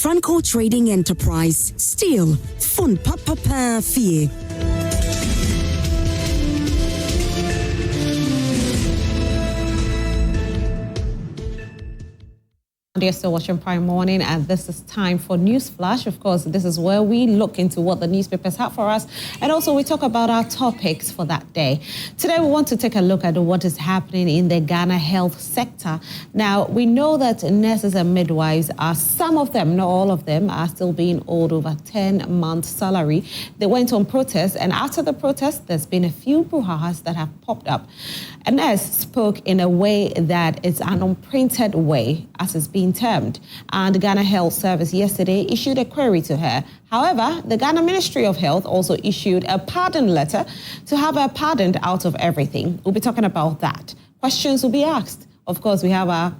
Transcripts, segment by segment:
Franco Trading Enterprise. Still, fun papa fee. You're still watching Prime Morning, and this is time for News Flash. Of course, this is where we look into what the newspapers have for us, and also we talk about our topics for that day. Today, we want to take a look at what is happening in the Ghana health sector. Now, we know that nurses and midwives are, some of them, not all of them, are still being owed over 10 months' salary. They went on protest, and after the protest, there's been a few brouhahas that have popped up. A nurse spoke in a way that is an unprinted way, as it's being termed, and the Ghana Health Service yesterday issued a query to her. However, the Ghana Ministry of Health also issued a pardon letter to have her pardoned out of everything. We'll be talking about that. Questions will be asked. Of course, we have our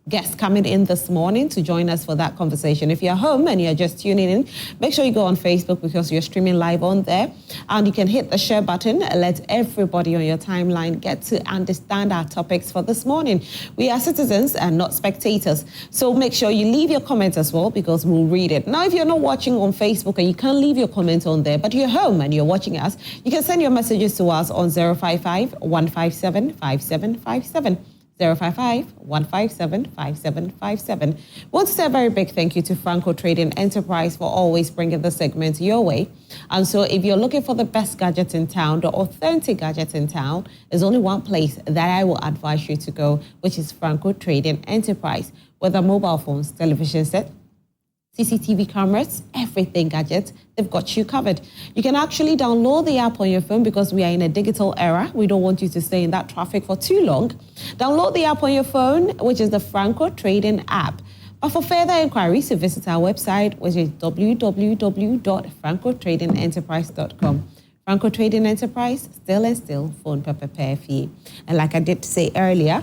guest coming in this morning to join us for that conversation. If you're home and you're just tuning in, make sure you go on Facebook because you're streaming live on there, and you can hit the share button and let everybody on your timeline get to understand our topics for this morning. We are citizens and not spectators, so make sure you leave your comments as well because we'll read it. Now, if you're not watching on Facebook and you can't leave your comment on there, but you're home and you're watching us, you can send your messages to us on 055-157-5757. 055-157-5757. Want to say a very big thank you to Franco Trading Enterprise for always bringing the segment your way. And so if you're looking for the best gadgets in town, the authentic gadgets in town, there's only one place that I will advise you to go, which is Franco Trading Enterprise. Whether mobile phones, television set, CCTV cameras, everything gadgets, they've got you covered. You can actually download the app on your phone because we are in a digital era. We don't want you to stay in that traffic for too long. Download the app on your phone, which is the Franco Trading app. But for further inquiries, visit our website, which is www.francotradingenterprise.com. Franco Trading Enterprise, still phone prepare fee. And like I did say earlier,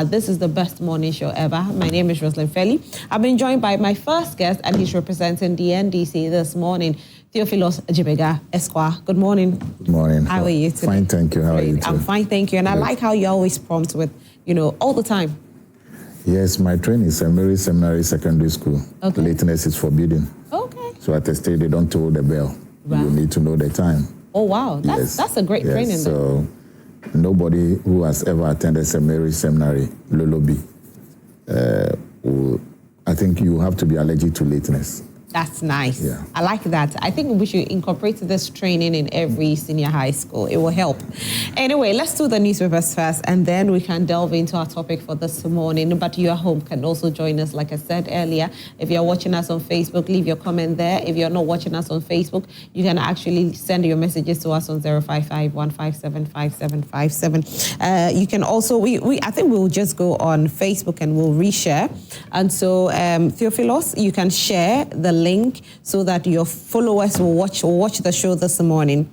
this is the best morning show ever. My name is Roslyn Felly. I've been joined by my first guest, and he's representing the NDC this morning, Theophilus Dzimega Jnr. Good morning. Good morning. How are you today? Fine, thank you. How are you too? I'm fine, thank you. And I like how you always prompt with, all the time. Yes, my training is Mary Seminary Secondary School. Okay. Lateness is forbidden. Okay. So at the state, they don't toll the bell. Right. You need to know the time. Oh, wow. That's a great training. So nobody who has ever attended Mary Seminary, Lolobi, I think you have to be allergic to lateness. That's nice. Yeah. I like that. I think we should incorporate this training in every senior high school. It will help. Anyway, let's do the newspapers first, and then we can delve into our topic for this morning. But you at home can also join us, like I said earlier. If you're watching us on Facebook, leave your comment there. If you're not watching us on Facebook, you can actually send your messages to us on 055-157-5757. You can also, I think we'll just go on Facebook and we'll reshare. And so, Theophilus, you can share the link so that your followers will watch the show this morning.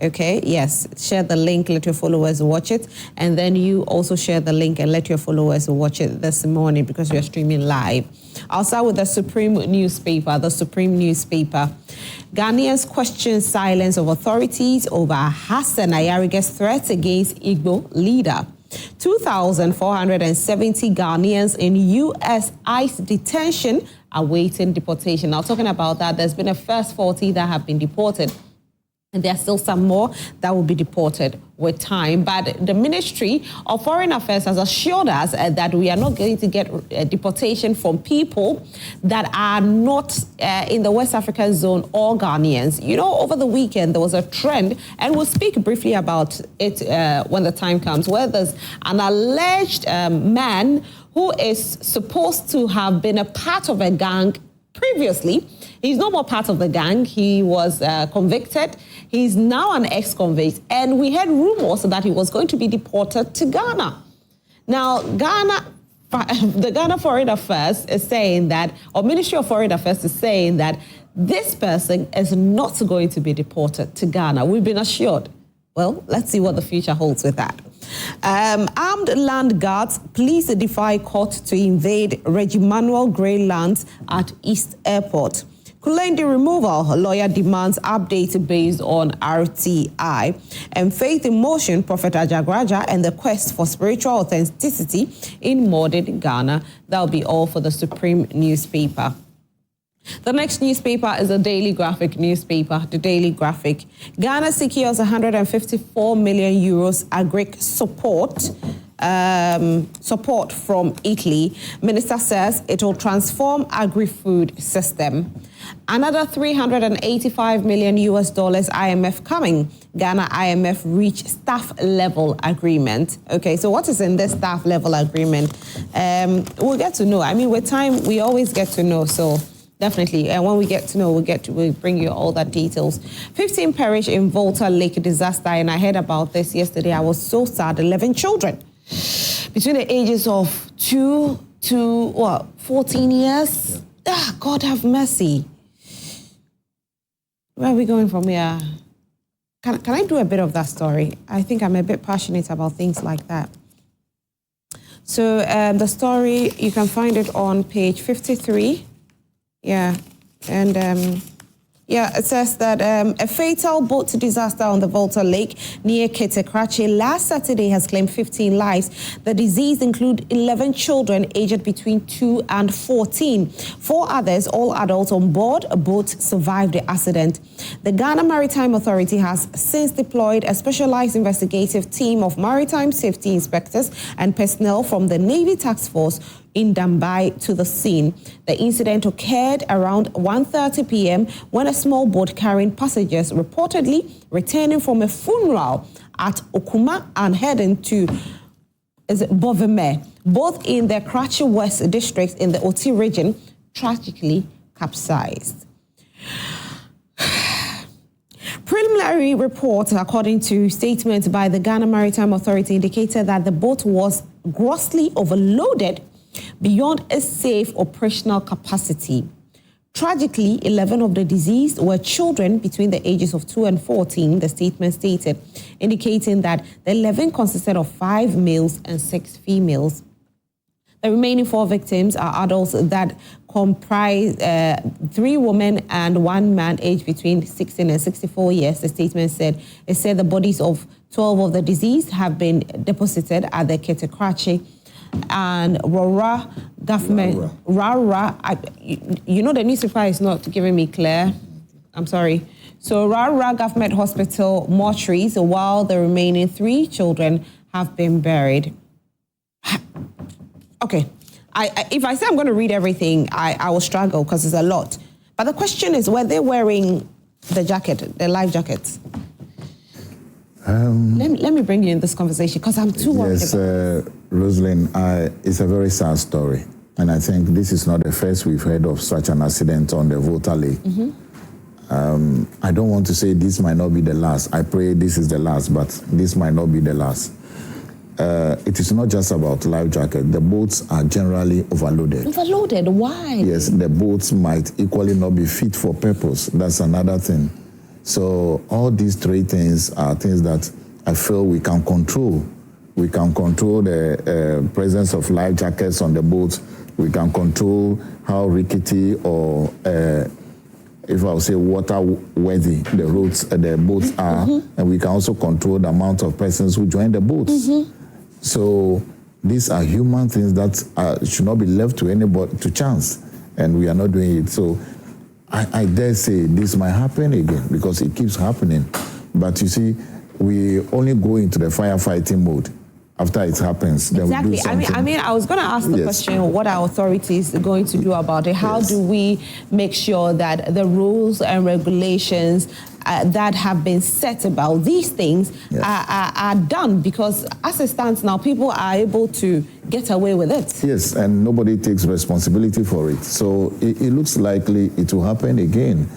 Okay, yes, share the link, let your followers watch it, and then you also share the link and let your followers watch it this morning because you're streaming live. I'll start with the Supreme newspaper. Ghanaians question silence of authorities over Hassan Ayarige's threat against Igbo leader. 2,470 Ghanaians in U.S. ICE detention awaiting deportation. Now, talking about that, there's been a first 40 that have been deported. And there are still some more that will be deported with time. But the Ministry of Foreign Affairs has assured us that we are not going to get deportation from people that are not in the West African zone or Ghanaians. Over the weekend, there was a trend, and we'll speak briefly about it when the time comes, where there's an alleged man who is supposed to have been a part of a gang previously. He's no more part of the gang. He was convicted. He's now an ex-convict. And we had rumors that he was going to be deported to Ghana. Now, the Ghana Foreign Affairs is saying that, or Ministry of Foreign Affairs is saying that this person is not going to be deported to Ghana. We've been assured. Well, let's see what the future holds with that. Armed land guards police defy court to invade Reggie Manuel Gray lands at East Airport. Kulendi removal, lawyer demands update based on RTI. And Faith in Motion, Prophet Ajagraja, and the quest for spiritual authenticity in modern Ghana. That'll be all for the Supreme newspaper. The next newspaper is a Daily Graphic newspaper, the Daily Graphic. Ghana secures 154 million euros agri support from Italy. Minister says it will transform agri-food system. Another $385 million IMF coming. Ghana IMF reach staff level agreement. Okay, so what is in this staff level agreement? We'll get to know. I mean, with time, we always get to know. So definitely, and when we get to know, we'll bring you all that details. 15 perish in Volta Lake disaster, and I heard about this yesterday. I was so sad. 11 children between the ages of 2 to 14 years. Yeah. God have mercy. Where are we going from here? Can I do a bit of that story? I think I'm a bit passionate about things like that. So the story, you can find it on page 53. Yeah, and it says that a fatal boat disaster on the Volta Lake near Ketekrachi last Saturday has claimed 15 lives. The deceased include 11 children aged between 2 and 14. 4 others, all adults on board a boat, survived the accident. The Ghana Maritime Authority has since deployed a specialized investigative team of maritime safety inspectors and personnel from the Navy Task Force in Dambai to the scene. The incident occurred around 1:30 p.m. when a small boat carrying passengers reportedly returning from a funeral at Okuma and heading to Boveme, both in the Karachi West district in the Oti region, tragically capsized. Preliminary reports, according to statements by the Ghana Maritime Authority, indicated that the boat was grossly overloaded beyond a safe operational capacity. Tragically, 11 of the deceased were children between the ages of 2 and 14, the statement stated, indicating that the 11 consisted of 5 males and 6 females. The remaining 4 victims are adults that comprise 3 women and 1 man aged between 16 and 64 years, the statement said. It said the bodies of 12 of the deceased have been deposited at the Ketekrachi and Rara government. You know the newspaper is not giving me clear. I'm sorry. So Rara government hospital mortuaries, while the remaining 3 children have been buried. Okay, if I say I'm going to read everything, I will struggle because it's a lot. But the question is, were they wearing the jacket, the life jackets? Let me bring you in this conversation because I'm too worried about this. Rosalind, it's a very sad story. And I think this is not the first we've heard of such an accident on the Volta Lake. Mm-hmm. I don't want to say this might not be the last. I pray this is the last, but this might not be the last. It is not just about life jacket. The boats are generally overloaded. Overloaded? Why? Yes, the boats might equally not be fit for purpose. That's another thing. So all these 3 things are things that I feel we can control. We can control the presence of life jackets on the boats. We can control how rickety or, if I would say, water-worthy the roads, the boats are. Mm-hmm. And we can also control the amount of persons who join the boats. Mm-hmm. So these are human things that should not be left to anybody, to chance. And we are not doing it. So I dare say this might happen again because it keeps happening. But you see, we only go into the firefighting mode after it happens. Then exactly. we do something. I mean, I was going to ask the question, what are authorities going to do about it? How do we make sure that the rules and regulations that have been set about these things are done? Because as it stands now, people are able to get away with it. Yes, and nobody takes responsibility for it. So it looks likely it will happen again.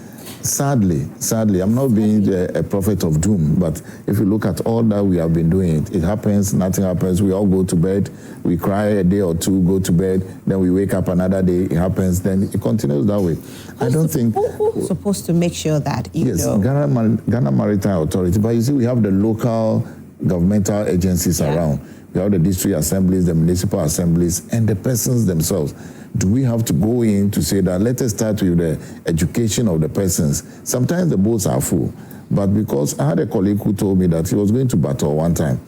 Sadly, I'm not being a prophet of doom, but if you look at all that we have been doing, it happens, nothing happens, we all go to bed, we cry a day or 2, go to bed, then we wake up another day, it happens, then it continues that way. Who's supposed to make sure that, you know? Ghana Maritime Authority, but you see, we have the local governmental agencies around. We have the district assemblies, the municipal assemblies, and the persons themselves. Do we have to go in to say that let us start with the education of the persons? Sometimes the boats are full, but because I had a colleague who told me that he was going to Bator one time,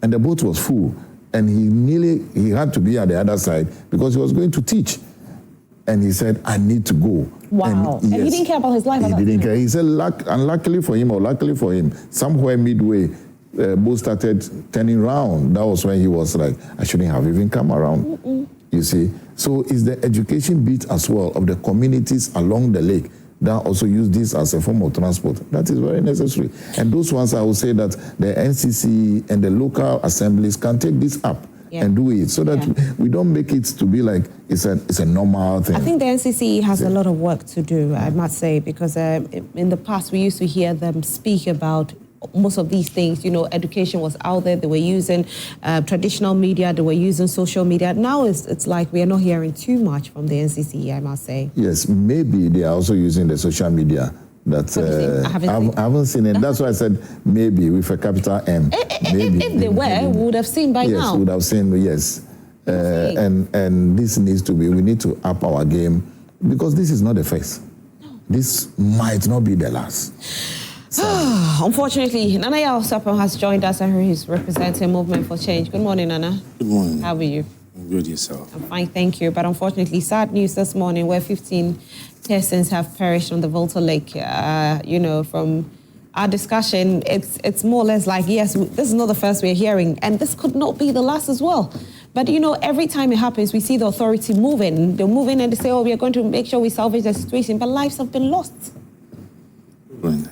and the boat was full, and he had to be at the other side because he was going to teach. And he said, I need to go. Wow. And he didn't care about his life. He didn't care. He said, unluckily for him or luckily for him, somewhere midway, both started turning around. That was when he was like, I shouldn't have even come around. You see? So it's the education bit as well of the communities along the lake that also use this as a form of transport. That is very necessary. And those ones, I would say that the NCC and the local assemblies can take this up and do it so that we don't make it to be like it's a normal thing. I think the NCC has a lot of work to do, I must say, because in the past we used to hear them speak about most of these things. You know, education was out there. They were using traditional media. They were using social media. Now it's like we are not hearing too much from the NCC, I must say. Yes, maybe they are also using the social media. That I haven't seen it. That's why I said maybe with a capital M. Maybe, if they were, we would have seen by now. Yes, we would have seen, yes. And this needs to be, we need to up our game because this is not the first. This might not be the last. Unfortunately, Nana Yaosapon has joined us and he's representing Movement for Change. Good morning, Nana. Good morning. How are you? I'm good, yourself. I'm fine, thank you. But unfortunately, sad news this morning where 15 persons have perished on the Volta Lake. You know, from our discussion, it's more or less like, yes, this is not the first we're hearing, and this could not be the last as well. But, you know, every time it happens, we see the authority moving. They're moving and they say, oh, we are going to make sure we salvage the situation, but lives have been lost.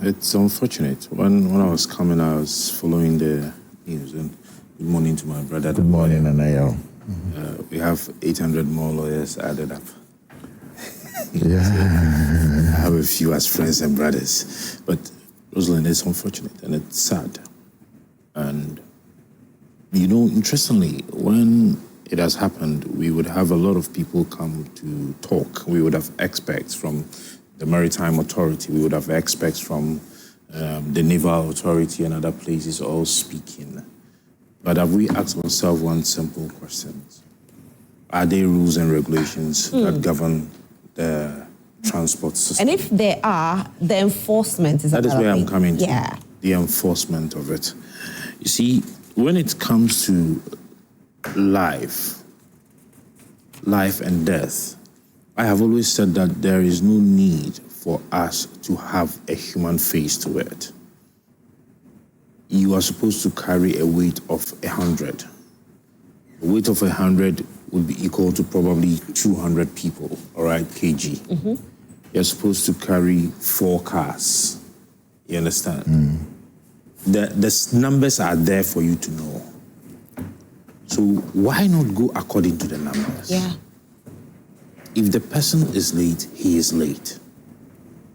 It's unfortunate. When I was coming, I was following the news. And good morning to my brother. Good morning, Anayo. We have 800 more lawyers added up. Yeah. I have a few as friends and brothers. But, Rosalind, it's unfortunate and it's sad. And, you know, interestingly, when it has happened, we would have a lot of people come to talk. We would have experts from the Maritime Authority. We would have experts from the Naval Authority and other places all speaking. But have we asked ourselves one simple question? Are there rules and regulations that govern the transport system? And if there are, the enforcement is that is where I'm coming to. Yeah. The enforcement of it. You see, when it comes to life and death, I have always said that there is no need for us to have a human face to it. You are supposed to carry a weight of 100. The weight of 100 would be equal to probably 200 people, all right, kg. You're supposed to carry 4 cars. You understand? The numbers are there for you to know. So why not go according to the numbers? Yeah. If the person is late, he is late.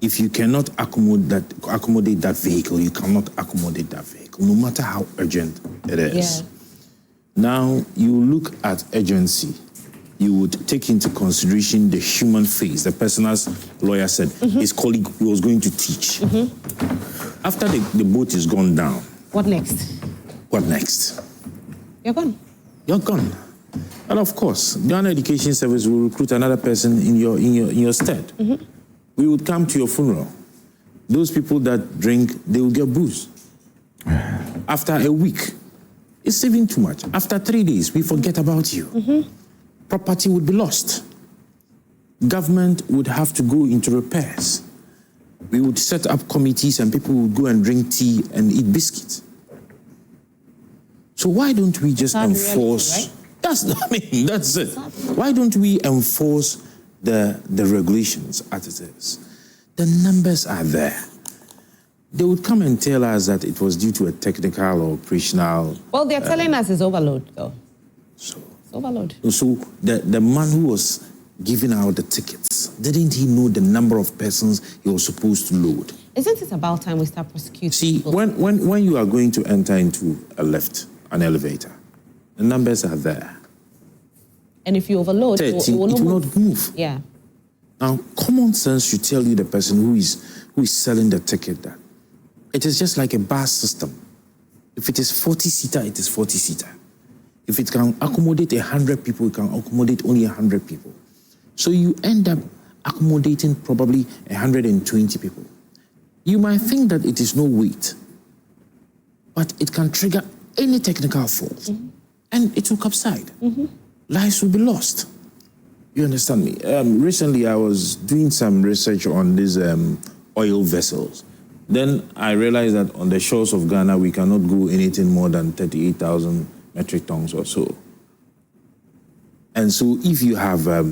If you cannot accommodate that vehicle, you cannot accommodate that vehicle, no matter how urgent it is. Yeah. Now, you look at urgency. You would take into consideration the human face. The person, as lawyer said, his colleague was going to teach. After the boat is gone down. What next? What next? You're gone. You're gone. And of course, Ghana Education Service will recruit another person in your stead. We would come to your funeral. Those people that drink, they will get booze. After a week, it's saving too much. After 3 days, we forget about you. Property would be lost. Government would have to go into repairs. We would set up committees and people would go and drink tea and eat biscuits. So why don't we just enforce... Reality, right? That's it. Why don't we enforce the regulations as it is? The numbers are there. They would come and tell us that it was due to a technical or operational... Well, they're telling us it's overload, though. So, it's overload. So the man who was giving out the tickets, didn't he know the number of persons he was supposed to load? Isn't it about time we start prosecuting See, people? when you are going to enter into a lift, an elevator, the numbers are there. And if you overload, 13, it will not move. Yeah. Now, common sense should tell you the person who is selling the ticket that it is just like a bus system. If it is 40-seater, it is 40-seater. If it can accommodate 100 people, it can accommodate only 100 people. So you end up accommodating probably 120 people. You might think that it is no weight, but it can trigger any technical fault, and it will subside. Lives will be lost. You understand me? Recently, I was doing some research on these oil vessels. Then I realized that on the shores of Ghana, we cannot go anything more than 38,000 metric tons or so. And so if you have a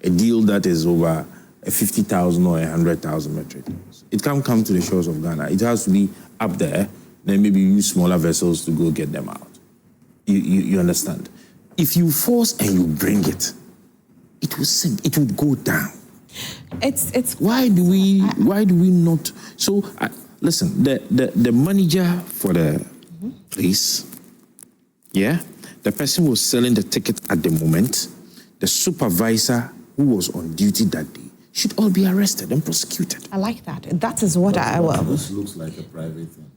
deal that is over 50,000 or 100,000 metric tons, it can't come to the shores of Ghana. It has to be up there. Then maybe use smaller vessels to go get them out. You understand? If you force and you bring it, it will sink. It will go down. It's why do we not? So listen, the manager for the place, yeah, the person who was selling the ticket at the moment, the supervisor who was on duty that day, should all be arrested and prosecuted. I like that. That is what I will. This looks like a private thing.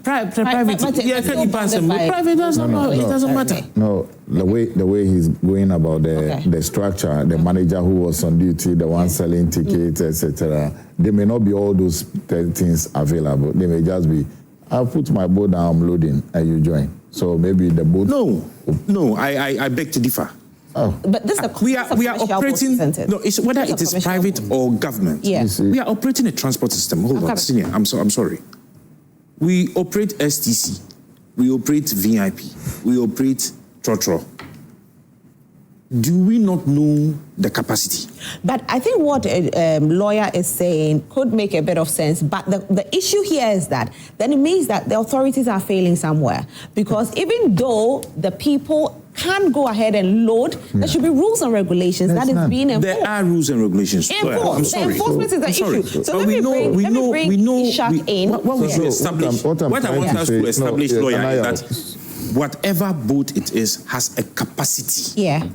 Private. Yeah, can you pass him? Private doesn't matter. It doesn't matter. No, the way he's going about the structure, the manager who was on duty, the one selling tickets, etc. There may not be all those things available. They may just be, I'll put my boat down, I'm loading, and you join. So maybe the boat. No. I beg to differ. Oh. But this is we are operating. No, it's whether it is private or government. Yeah. We are operating a transport system. Hold on, senior. I'm sorry. We operate STC, we operate VIP, we operate Trotro. Do we not know the capacity? But I think what a lawyer is saying could make a bit of sense. But the issue here is that then it means that the authorities are failing somewhere. Because even though the people can go ahead and load, there should be rules and regulations that is being enforced. There are rules and regulations. Enforced. I'm sorry. The enforcement is the issue. So let me bring Ishak in. What we establish, what I want us to establish, lawyer, is that whatever boat it is has a capacity. Yeah.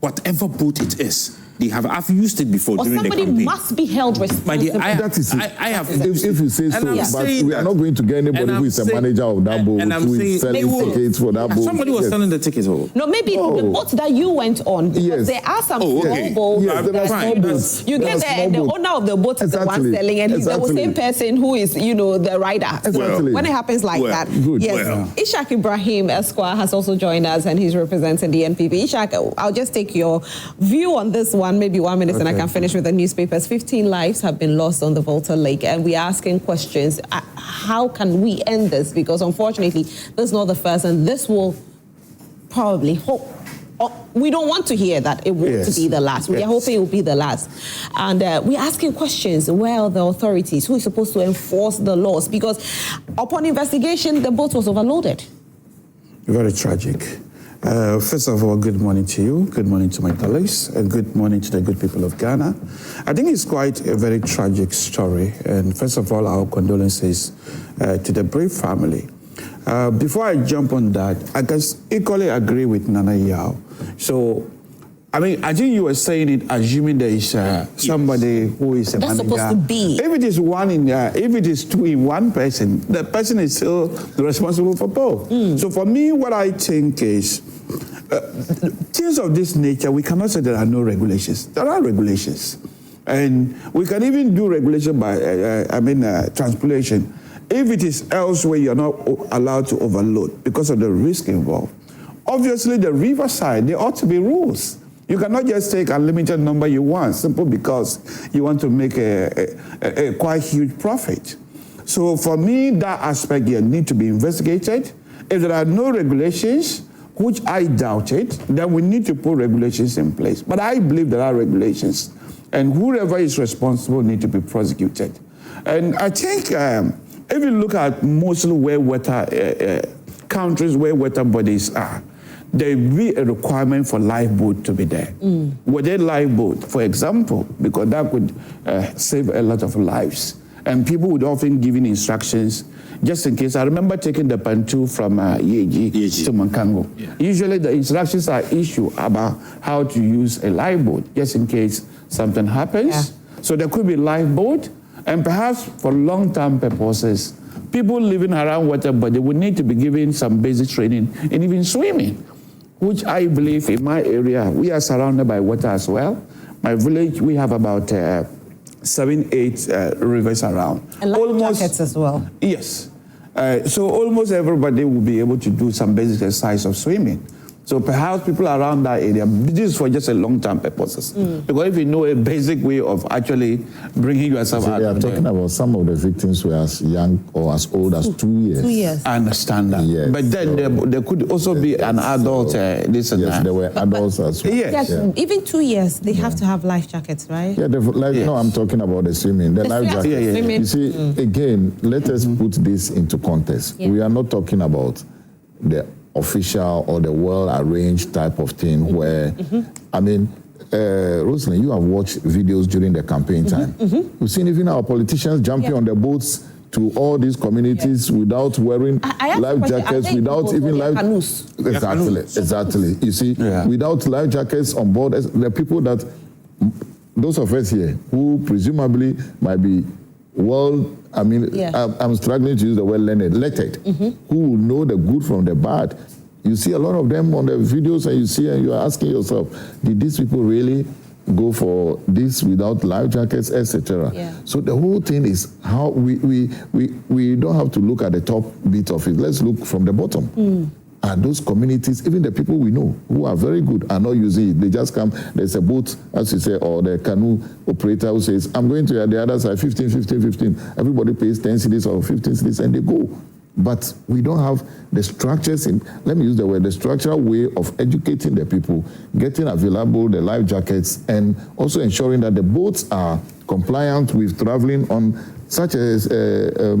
Whatever boat it is, I've used it before during the campaign. Somebody must be held responsible. My dear, that is it. I have. If you say so, but we are not going to get anybody who is a manager of that boat who is selling tickets for that boat. Somebody was selling the tickets. No, maybe the boat that you went on. Because there are some small boats. Yes, there are small boats. You get the owner of the boat is the one selling, and he's the same person who is, the rider. Exactly. When it happens like that, yes. Ishak Ibrahim Esquire has also joined us, and he's representing the NPP. Ishak, I'll just take your view on this one, maybe 1 minute, and I can finish with the newspapers. 15 lives have been lost on the Volta Lake, and we're asking questions. How can we end this? Because unfortunately, this is not the first, and this will probably hope. We don't want to hear that it will be the last. We are hoping it will be the last. And we're asking questions. Where are the authorities? Who is supposed to enforce the laws? Because upon investigation, the boat was overloaded. Very tragic. First of all, good morning to you, good morning to my colleagues, and good morning to the good people of Ghana. I think it's quite a very tragic story, and first of all, our condolences to the brave family. Before I jump on that, I can equally agree with Nana Yao. So, I think you were saying it, assuming there is somebody who is a manager. That's supposed to be. If it is if it is two in one person, the person is still responsible for both. So for me, what I think is, things of this nature, we cannot say there are no regulations. There are regulations. And we can even do regulation by, transplantation. If it is elsewhere, you're not allowed to overload because of the risk involved. Obviously, the riverside, there ought to be rules. You cannot just take unlimited number you want, simply because you want to make a quite huge profit. So for me, that aspect here need to be investigated. If there are no regulations, which I doubt it, then we need to put regulations in place. But I believe there are regulations, and whoever is responsible need to be prosecuted. And I think if you look at mostly where water countries where water bodies are, there will be a requirement for lifeboat to be there. With a lifeboat, for example, because that could save a lot of lives. And people would often give instructions, just in case. I remember taking the Pantu from Yeji to Mankango. Yeah. Usually the instructions are issued about how to use a lifeboat, just in case something happens. Yeah. So there could be lifeboat, and perhaps for long-term purposes, people living around water body would need to be given some basic training in even swimming, which I believe in my area, we are surrounded by water as well. My village, we have about 7-8 rivers around. And life jackets as well. Yes. So almost everybody will be able to do some basic exercise of swimming. So perhaps people around that area, this is for just a long-term purposes. Because if you know a basic way of actually bringing yourself out They are of talking there. about some of the victims were as young or as old as 2 years. 2 years. I understand that. Yes, But then there could also be an adult, this and Yes, that. there were adults as well. Yes. Yes, even 2 years, they have to have life jackets, right? Yeah, no, I'm talking about the swimming, the life jacket. yeah. Swimming. You see, again, let us put this into context. Yeah. We are not talking about the official or the well-arranged type of thing where, I mean, Rosalind, you have watched videos during the campaign time. You've seen even our politicians jumping on the boats to all these communities without wearing I asked life a question, jackets, are they without involved even in life... canoes? Exactly. You see, without life jackets on board, the people that, those of us here who presumably might be I'm struggling to use the word lettered, who will know the good from the bad. You see a lot of them on the videos and you are asking yourself, did these people really go for this without life jackets, etc.? Yeah. So the whole thing is how we don't have to look at the top bit of it. Let's look from the bottom. And those communities, even the people we know who are very good, are not using it. They just come, there's a boat, as you say, or the canoe operator who says, I'm going to the other side, 15. Everybody pays 10 cedis or 15 cedis and they go. But we don't have the structures let me use the word, the structural way of educating the people, getting available the life jackets, and also ensuring that the boats are compliant with traveling on such as a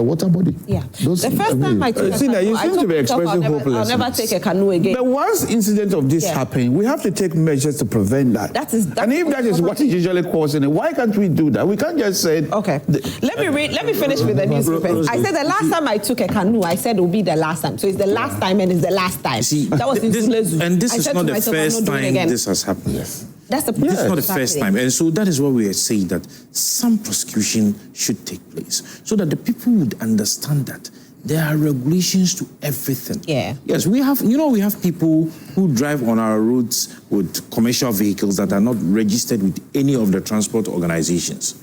water body. Yeah. The first time I took a canoe, you seem to be expressing hopelessness. I'll never take a canoe again. But once incident of this happen, we have to take measures to prevent that. And if that is what is usually causing it, why can't we do that? We can't just say... Okay. Let me finish with the newspaper. I said the last time I took a canoe, I said it will be the last time. So it's the last time and it's the last time. See, that was in Sulezu. And this I is said not to the myself, I'm first not doing it time again. this has happened. Yes. That's the This is not the Exactly. first time. And so that is what we are saying, that some prosecution should take place so that the people would understand that there are regulations to everything. Yeah. Yes, we have people who drive on our roads with commercial vehicles that are not registered with any of the transport organizations.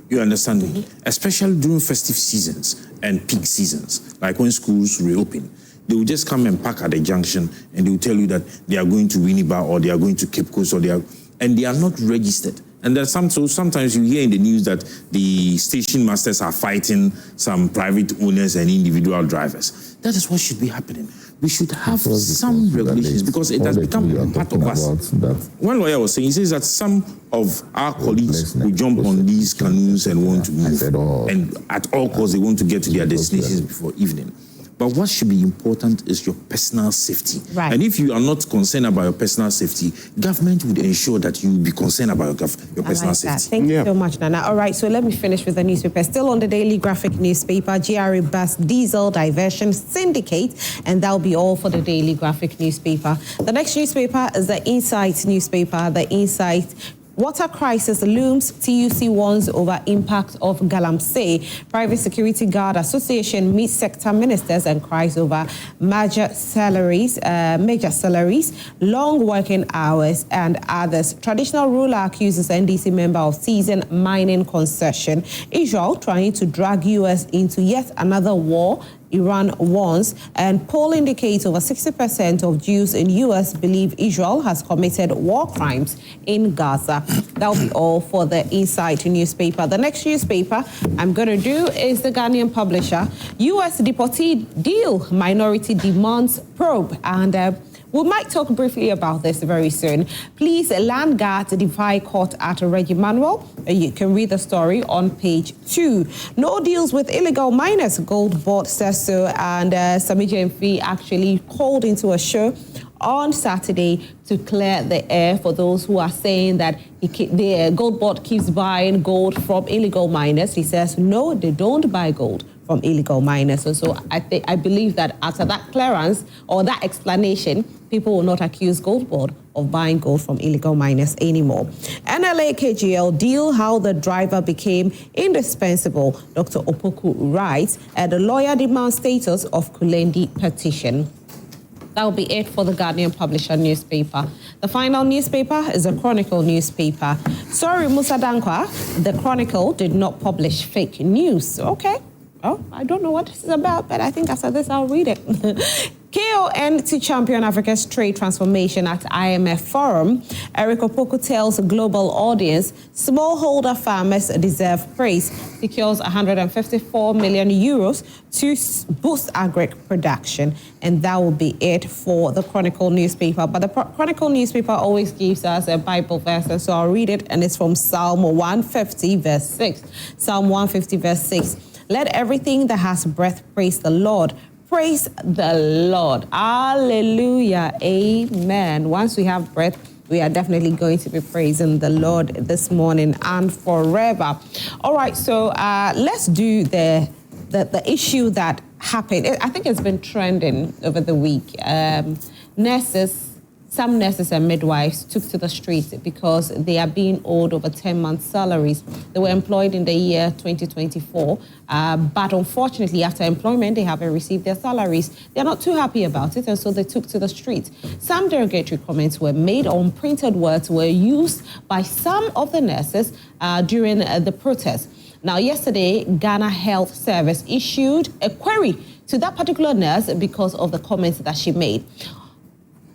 You understand me? Especially during festive seasons and peak seasons, like when schools reopen. They will just come and park at the junction and they will tell you that they are going to Winneba or they are going to Cape Coast and they are not registered. And there's sometimes you hear in the news that the station masters are fighting some private owners and individual drivers. That is what should be happening. We should have some regulations because it has become part of us. One lawyer was saying, he says that some of our colleagues will jump on these canoes and want to move. And at all costs, they want to get to their destinations before evening. But what should be important is your personal safety. Right. And if you are not concerned about your personal safety, government would ensure that you will be concerned about your personal safety. Thank you so much, Nana. All right, so let me finish with the newspaper. Still on the Daily Graphic newspaper, GRA Bus Diesel Diversion Syndicate, and that'll be all for the Daily Graphic newspaper. The next newspaper is the Insight newspaper. The Insight. Water crisis looms, TUC warns over impact of Galamsey. Private Security Guard Association meets sector ministers and cries over major salaries, long working hours, and others. Traditional ruler accuses NDC member of seizing mining concession. Israel trying to drag US into yet another war Iran wants, and poll indicates over 60% of Jews in US believe Israel has committed war crimes in Gaza. That will be all for the Insight newspaper. The next newspaper I'm going to do is the Ghanaian Publisher. US deportee deal minority demands probe, and we might talk briefly about this very soon. Please, land guards defy court at Reggie Manuel. You can read the story on page 2. No deals with illegal miners, Gold Board says so. And Sami Jemfi actually called into a show on Saturday to clear the air for those who are saying that the Gold Board keeps buying gold from illegal miners. He says, no, they don't buy gold from illegal miners. So I believe that after that clearance or that explanation, people will not accuse Gold Board of buying gold from illegal miners anymore. NLA KGL deal how the driver became indispensable, Dr. Opoku writes, and the lawyer demands status of Kulendi petition. That will be it for the Guardian Publisher newspaper. The final newspaper is a Chronicle newspaper. Sorry, Musa Dankwa, the Chronicle did not publish fake news. Okay. Oh, I don't know what this is about, but I think after this I'll read it. KON to champion Africa's trade transformation at IMF Forum. Eric Opoku tells a global audience smallholder farmers deserve praise. Secures 154 million euros to boost agri production. And that will be it for the Chronicle newspaper. But the Chronicle newspaper always gives us a Bible verse, so I'll read it, and it's from Psalm 150, verse 6. Psalm 150, verse 6. Let everything that has breath praise the Lord. Praise the Lord. Hallelujah. Amen. Once we have breath, we are definitely going to be praising the Lord this morning and forever. All right, so let's do the issue that happened. I think it's been trending over the week. Some nurses and midwives took to the streets because they are being owed over 10 months' salaries. They were employed in the year 2024, but unfortunately, after employment, they haven't received their salaries. They're not too happy about it, and so they took to the streets. Some derogatory comments were made, or unprinted words were used by some of the nurses during the protest. Now, yesterday, Ghana Health Service issued a query to that particular nurse because of the comments that she made.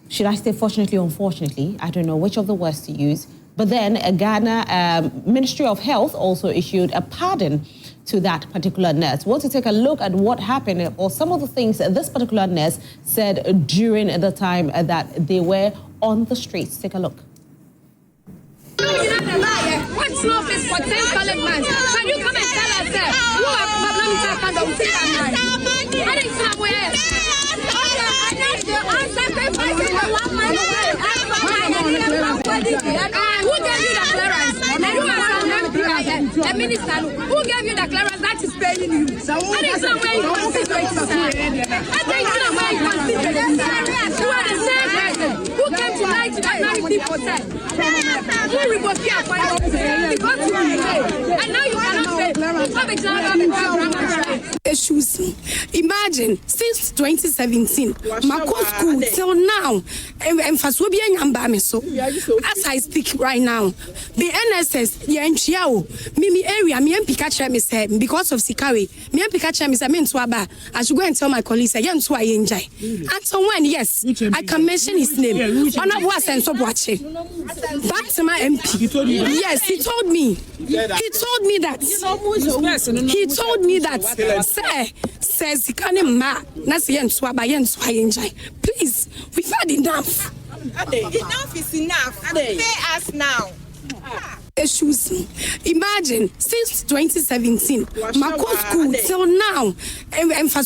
Should I say fortunately or unfortunately? I don't know which of the words to use. But then Ghana Ministry of Health also issued a pardon to that particular nurse. We want to take a look at what happened or some of the things that this particular nurse said during the time that they were on the streets. Take a look. What's no office for 10 colored man? Can you come and tell us that? Who are Akandoh? I didn't say where. Who gave you the clearance? And you are an MP, a minister. Who gave you the clearance that is paying you? I didn't know where you constitute. I think you know where you constitute. You are the same person who came tonight to that narrative protest. Who revoked your appointment because you were late. And now you cannot say, issues. Imagine since 2017, Mako school till now, and for so as I speak right now, the NSS, the NGO, Mimi area, me and Pikachu me said because of Sikari, me and Pikachu me said, I should go and tell my colleagues again to I enjoy. And so when yes, I can mention his name. One of us and stop watching. Back to my MP. Yes, he told me. He told me that. He told me that. Says he can't ma. Please, we've had enough. Enough is enough. Pay us now. Issues. Imagine since 2017, Mako school till now, and for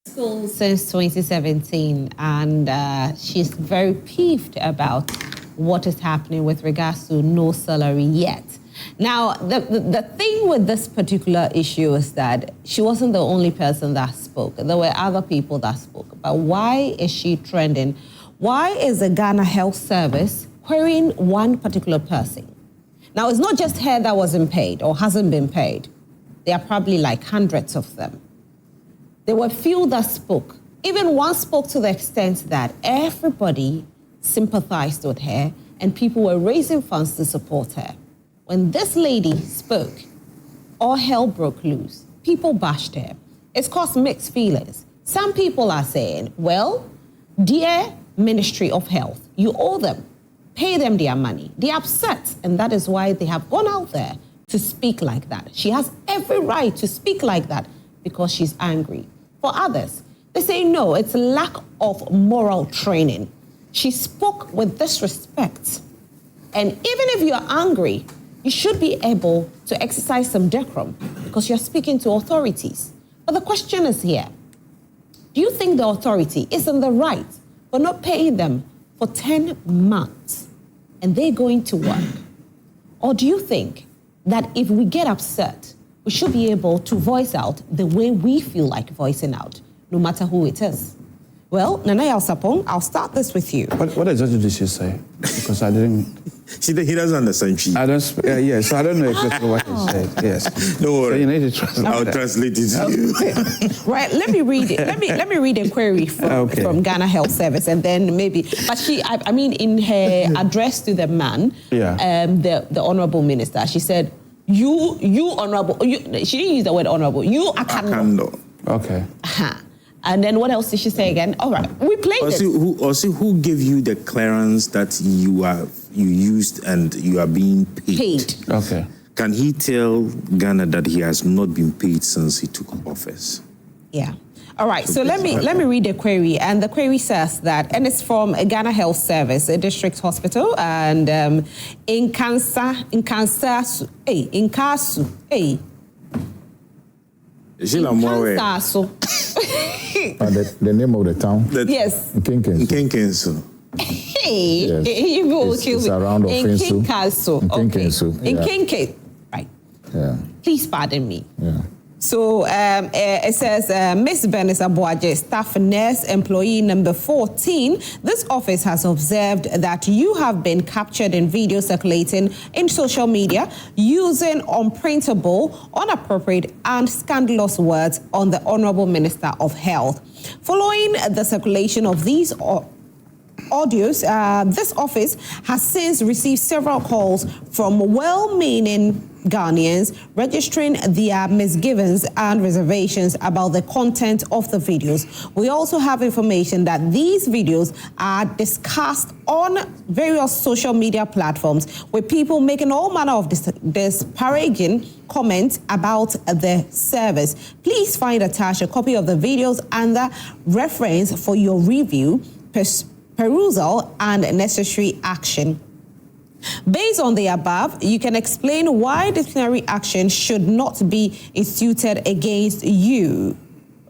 School since 2017, and she's very peeved about what is happening with regards to no salary yet. Now, the thing with this particular issue is that she wasn't the only person that spoke. There were other people that spoke. But why is she trending? Why is the Ghana Health Service querying one particular person? Now, it's not just her that wasn't paid or hasn't been paid. There are probably like hundreds of them. There were few that spoke. Even one spoke to the extent that everybody sympathized with her and people were raising funds to support her. When this lady spoke, all hell broke loose. People bashed her. It's caused mixed feelings. Some people are saying, well, dear Ministry of Health, you owe them. Pay them their money. They're upset, and that is why they have gone out there to speak like that. She has every right to speak like that because she's angry. For others, they say, no, it's lack of moral training. She spoke with disrespect. And even if you're angry, you should be able to exercise some decorum because you're speaking to authorities. But the question is here, do you think the authority is in the right for not paying them for 10 months and they're going to work? Or do you think that if we get upset, we should be able to voice out the way we feel like voicing out, no matter who it is? Well, Nanaya Sapong, I'll start this with you. What exactly did she say? Because I didn't... He doesn't understand. I don't... yes, I don't know exactly what he said. Yes. Don't worry. So you need to translate. I'll translate it to you. Right, let me read it. Let me read a query from Ghana Health Service, and then maybe... But she, I mean, in her address to the man, the Honourable Minister, she said, you Honourable... she didn't use the word Honourable. You Akandoh. Okay. And then what else did she say again? All right, we played it. Who gave you the clearance that you used and you are being paid? Okay. Can he tell Ghana that he has not been paid since he took office? Yeah. All right, so let me read the query, and the query says that, and it's from Ghana Health Service, a district hospital, and in Kansasu. The name of the town? Yes. Nkenkensu. Hey, Yes. you will kill me. It's around Offensu. Nkenkensu. Okay. Nkenke. Right. Yeah. Please pardon me. Yeah. So it says, Miss Bernice Abuaje, staff nurse, employee number 14. This office has observed that you have been captured in video circulating in social media using unprintable, inappropriate, and scandalous words on the Honorable Minister of Health. Following the circulation of these audios, this office has since received several calls from well-meaning Ghanaians registering their misgivings and reservations about the content of the videos. We also have information that these videos are discussed on various social media platforms with people making all manner of disparaging comments about the service. Please find attached a copy of the videos and the reference for your review, perusal, and necessary action. Based on the above, you can explain why disciplinary action should not be instituted against you,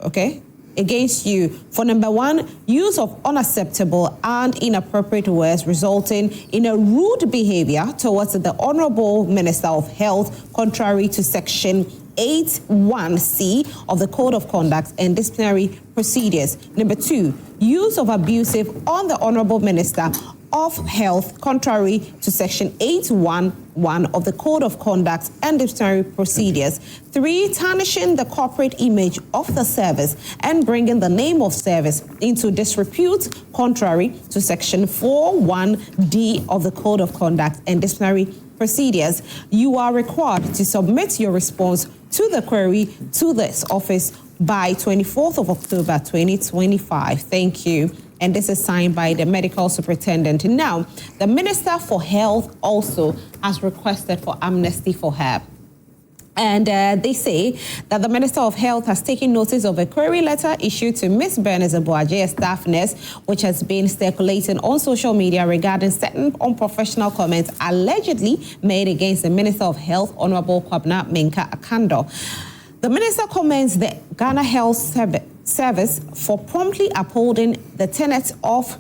okay? Against you. For number 1, use of unacceptable and inappropriate words resulting in a rude behavior towards the Honorable Minister of Health, contrary to Section 8(1)(c) of the Code of Conduct and Disciplinary Procedures. Number 2, use of abusive on the Honorable Minister of Health, contrary to Section 8(1)(1) of the Code of Conduct and Disciplinary Procedures. 3, tarnishing the corporate image of the service and bringing the name of service into disrepute, contrary to Section 4(1)(d) of the Code of Conduct and Disciplinary Procedures. You are required to submit your response to the query to this office by 24th of October 2025. Thank you. And this is signed by the medical superintendent. Now, the Minister for Health also has requested for amnesty for her. And they say that the Minister of Health has taken notice of a query letter issued to Ms. Bernice Abuaje, a staff nurse, which has been circulating on social media regarding certain unprofessional comments allegedly made against the Minister of Health, Honorable Kwabena Menka Akandoh. The minister commends the Ghana Health Service for promptly upholding the tenets of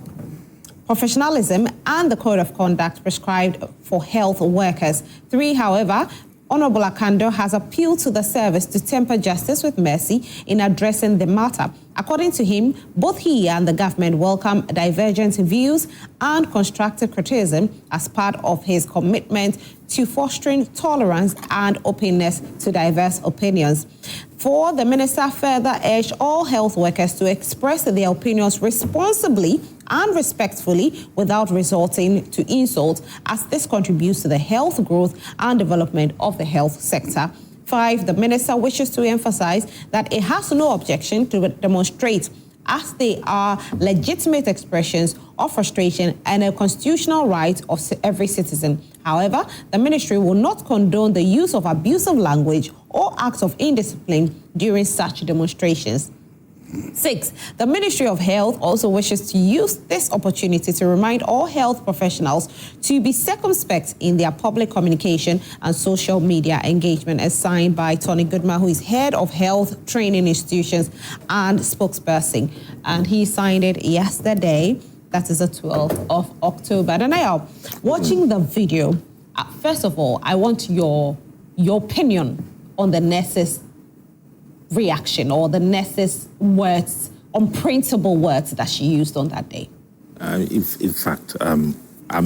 professionalism and the Code of Conduct prescribed for health workers. 3, however, Honorable Akandoh has appealed to the service to temper justice with mercy in addressing the matter. According to him, both he and the government welcome divergent views and constructive criticism as part of his commitment to fostering tolerance and openness to diverse opinions. 4, the minister further urged all health workers to express their opinions responsibly and respectfully without resorting to insult, as this contributes to the health growth and development of the health sector. 5, the minister wishes to emphasize that it has no objection to demonstrate, as they are legitimate expressions of frustration and a constitutional right of every citizen. However, the ministry will not condone the use of abusive language or acts of indiscipline during such demonstrations. 6, the Ministry of Health also wishes to use this opportunity to remind all health professionals to be circumspect in their public communication and social media engagement, as signed by Tony Goodman, who is head of health training institutions and spokesperson. And he signed it yesterday. That is the 12th of October. And now, watching the video, first of all, I want your opinion on the nurses' reaction or the nurse's words, unprintable words that she used on that day. In fact, I'm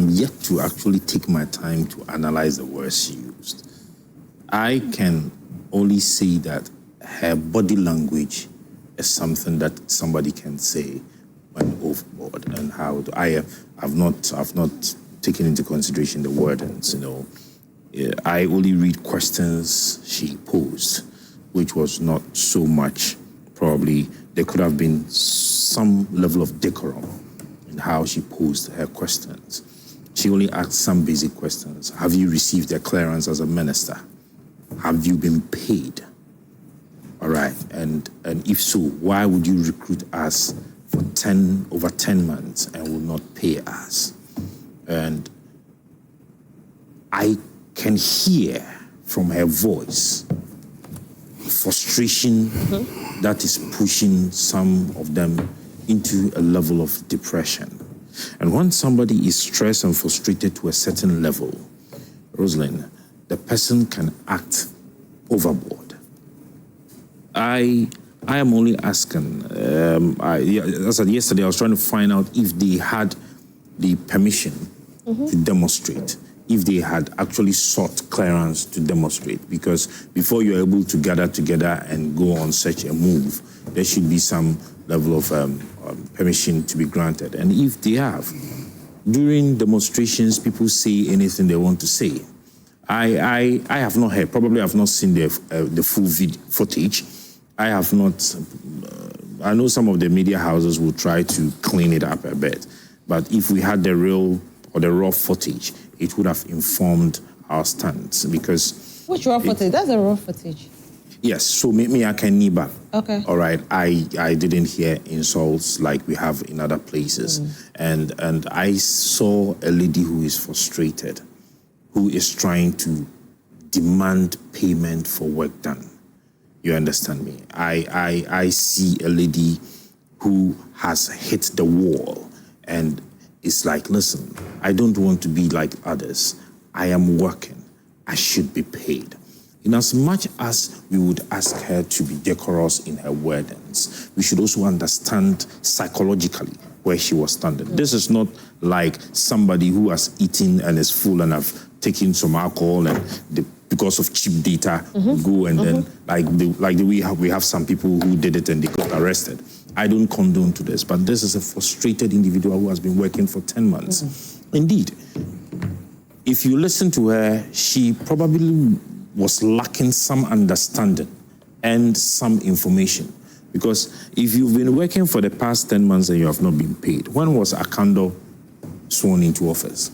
yet to actually take my time to analyze the words she used. I can only say that her body language is something that somebody can say when overboard, and how I've not taken into consideration the wordings. I only read questions she posed, which was not so much probably there could have been some level of decorum in how she posed her questions. She only asked some basic questions. Have you received a clearance as a minister? Have you been paid? All right, and if so, why would you recruit us for over 10 months and will not pay us? And I can hear from her voice frustration that is pushing some of them into a level of depression. And when somebody is stressed and frustrated to a certain level, Rosalind, the person can act overboard. I am only asking, as I said yesterday, I was trying to find out if they had the permission to demonstrate, if they had actually sought clearance to demonstrate, because before you're able to gather together and go on such a move, there should be some level of permission to be granted. And if they have, during demonstrations, people say anything they want to say. I have not heard, probably have not seen the full footage. I have not, I know some of the media houses will try to clean it up a bit, but if we had the real or the raw footage, it would have informed our stance, because... Which raw footage? That's a raw footage. Yes, so me I can niba. Okay. All right, I didn't hear insults like we have in other places. And I saw a lady who is frustrated, who is trying to demand payment for work done. You understand me? I see a lady who has hit the wall and is like, listen, I don't want to be like others. I am working. I should be paid. In as much as we would ask her to be decorous in her wordings, we should also understand psychologically where she was standing. This is not like somebody who has eaten and is full and have taken some alcohol and because of cheap data, go and then we have some people who did it and they got arrested. I don't condone to this, but this is a frustrated individual who has been working for 10 months. Indeed, if you listen to her, she probably was lacking some understanding and some information. Because if you've been working for the past 10 months and you have not been paid, when was Akandoh sworn into office?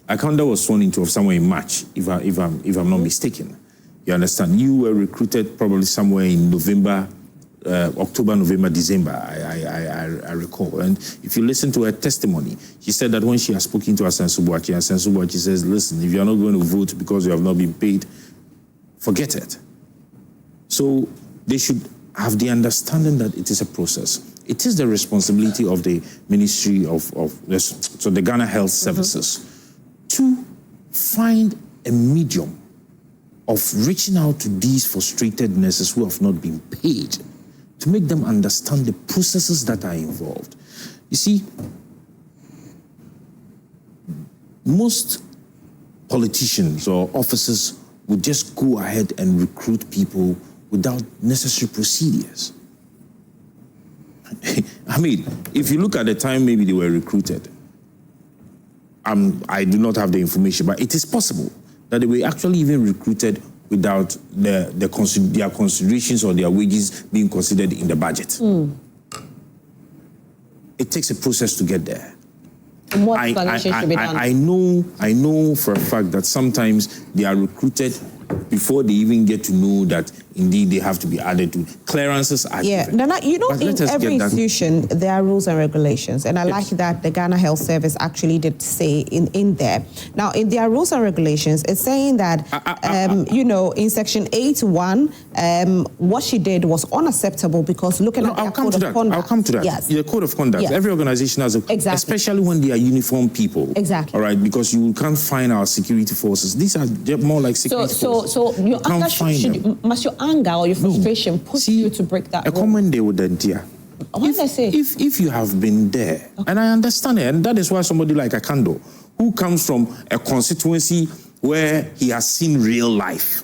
Akandoh was sworn into office somewhere in March, if I'm not mistaken. You understand? You were recruited probably somewhere in November, October, November, December, I recall. And if you listen to her testimony, she said that when she has spoken to Asensu Boakye says, listen, if you're not going to vote because you have not been paid, forget it. So they should have the understanding that it is a process. It is the responsibility of the Ministry of the Ghana Health Services to find a medium of reaching out to these frustrated nurses who have not been paid, to make them understand the processes that are involved. You see, most politicians or officers would just go ahead and recruit people without necessary procedures. I mean, if you look at the time maybe they were recruited, I do not have the information, but it is possible that they were actually even recruited without their considerations or their wages being considered in the budget. It takes a process to get there. And what explanation should be done? I know for a fact that sometimes they are recruited before they even get to know that indeed they have to be added to. Clearances are given. Nana, you know, in every institution there are rules and regulations, and I like that the Ghana Health Service actually did say in there. Now, in their rules and regulations, it's saying that you know, in section 8.1, what she did was unacceptable because looking at the code of conduct. I'll come to that. Yes. The code of conduct. Yes. Every organization has a, especially when they are uniformed people. Exactly. All right, because you can't find our security forces. These are more like security forces. So your anger must your anger or your frustration push you to break that rule? A common day with the dear. What did I say? If you have been there, and I understand it, and that is why somebody like Akandoh, who comes from a constituency where he has seen real life,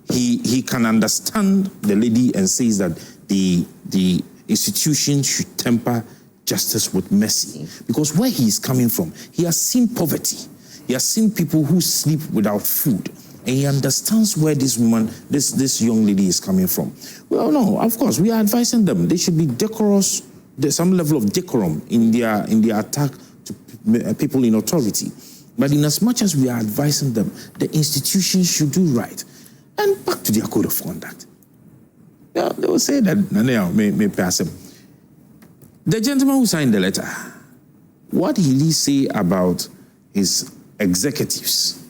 he can understand the lady and says that the institution should temper justice with mercy. Because where he is coming from, he has seen poverty. He has seen people who sleep without food. and he understands where this woman, this young lady is coming from. Well, no, of course, we are advising them. They should be decorous. There's some level of decorum in their attack to people in authority. But in as much as we are advising them, the institutions should do right. And back to their code of conduct. Yeah, they will say that may pass him. The gentleman who signed the letter, what did he say about his executives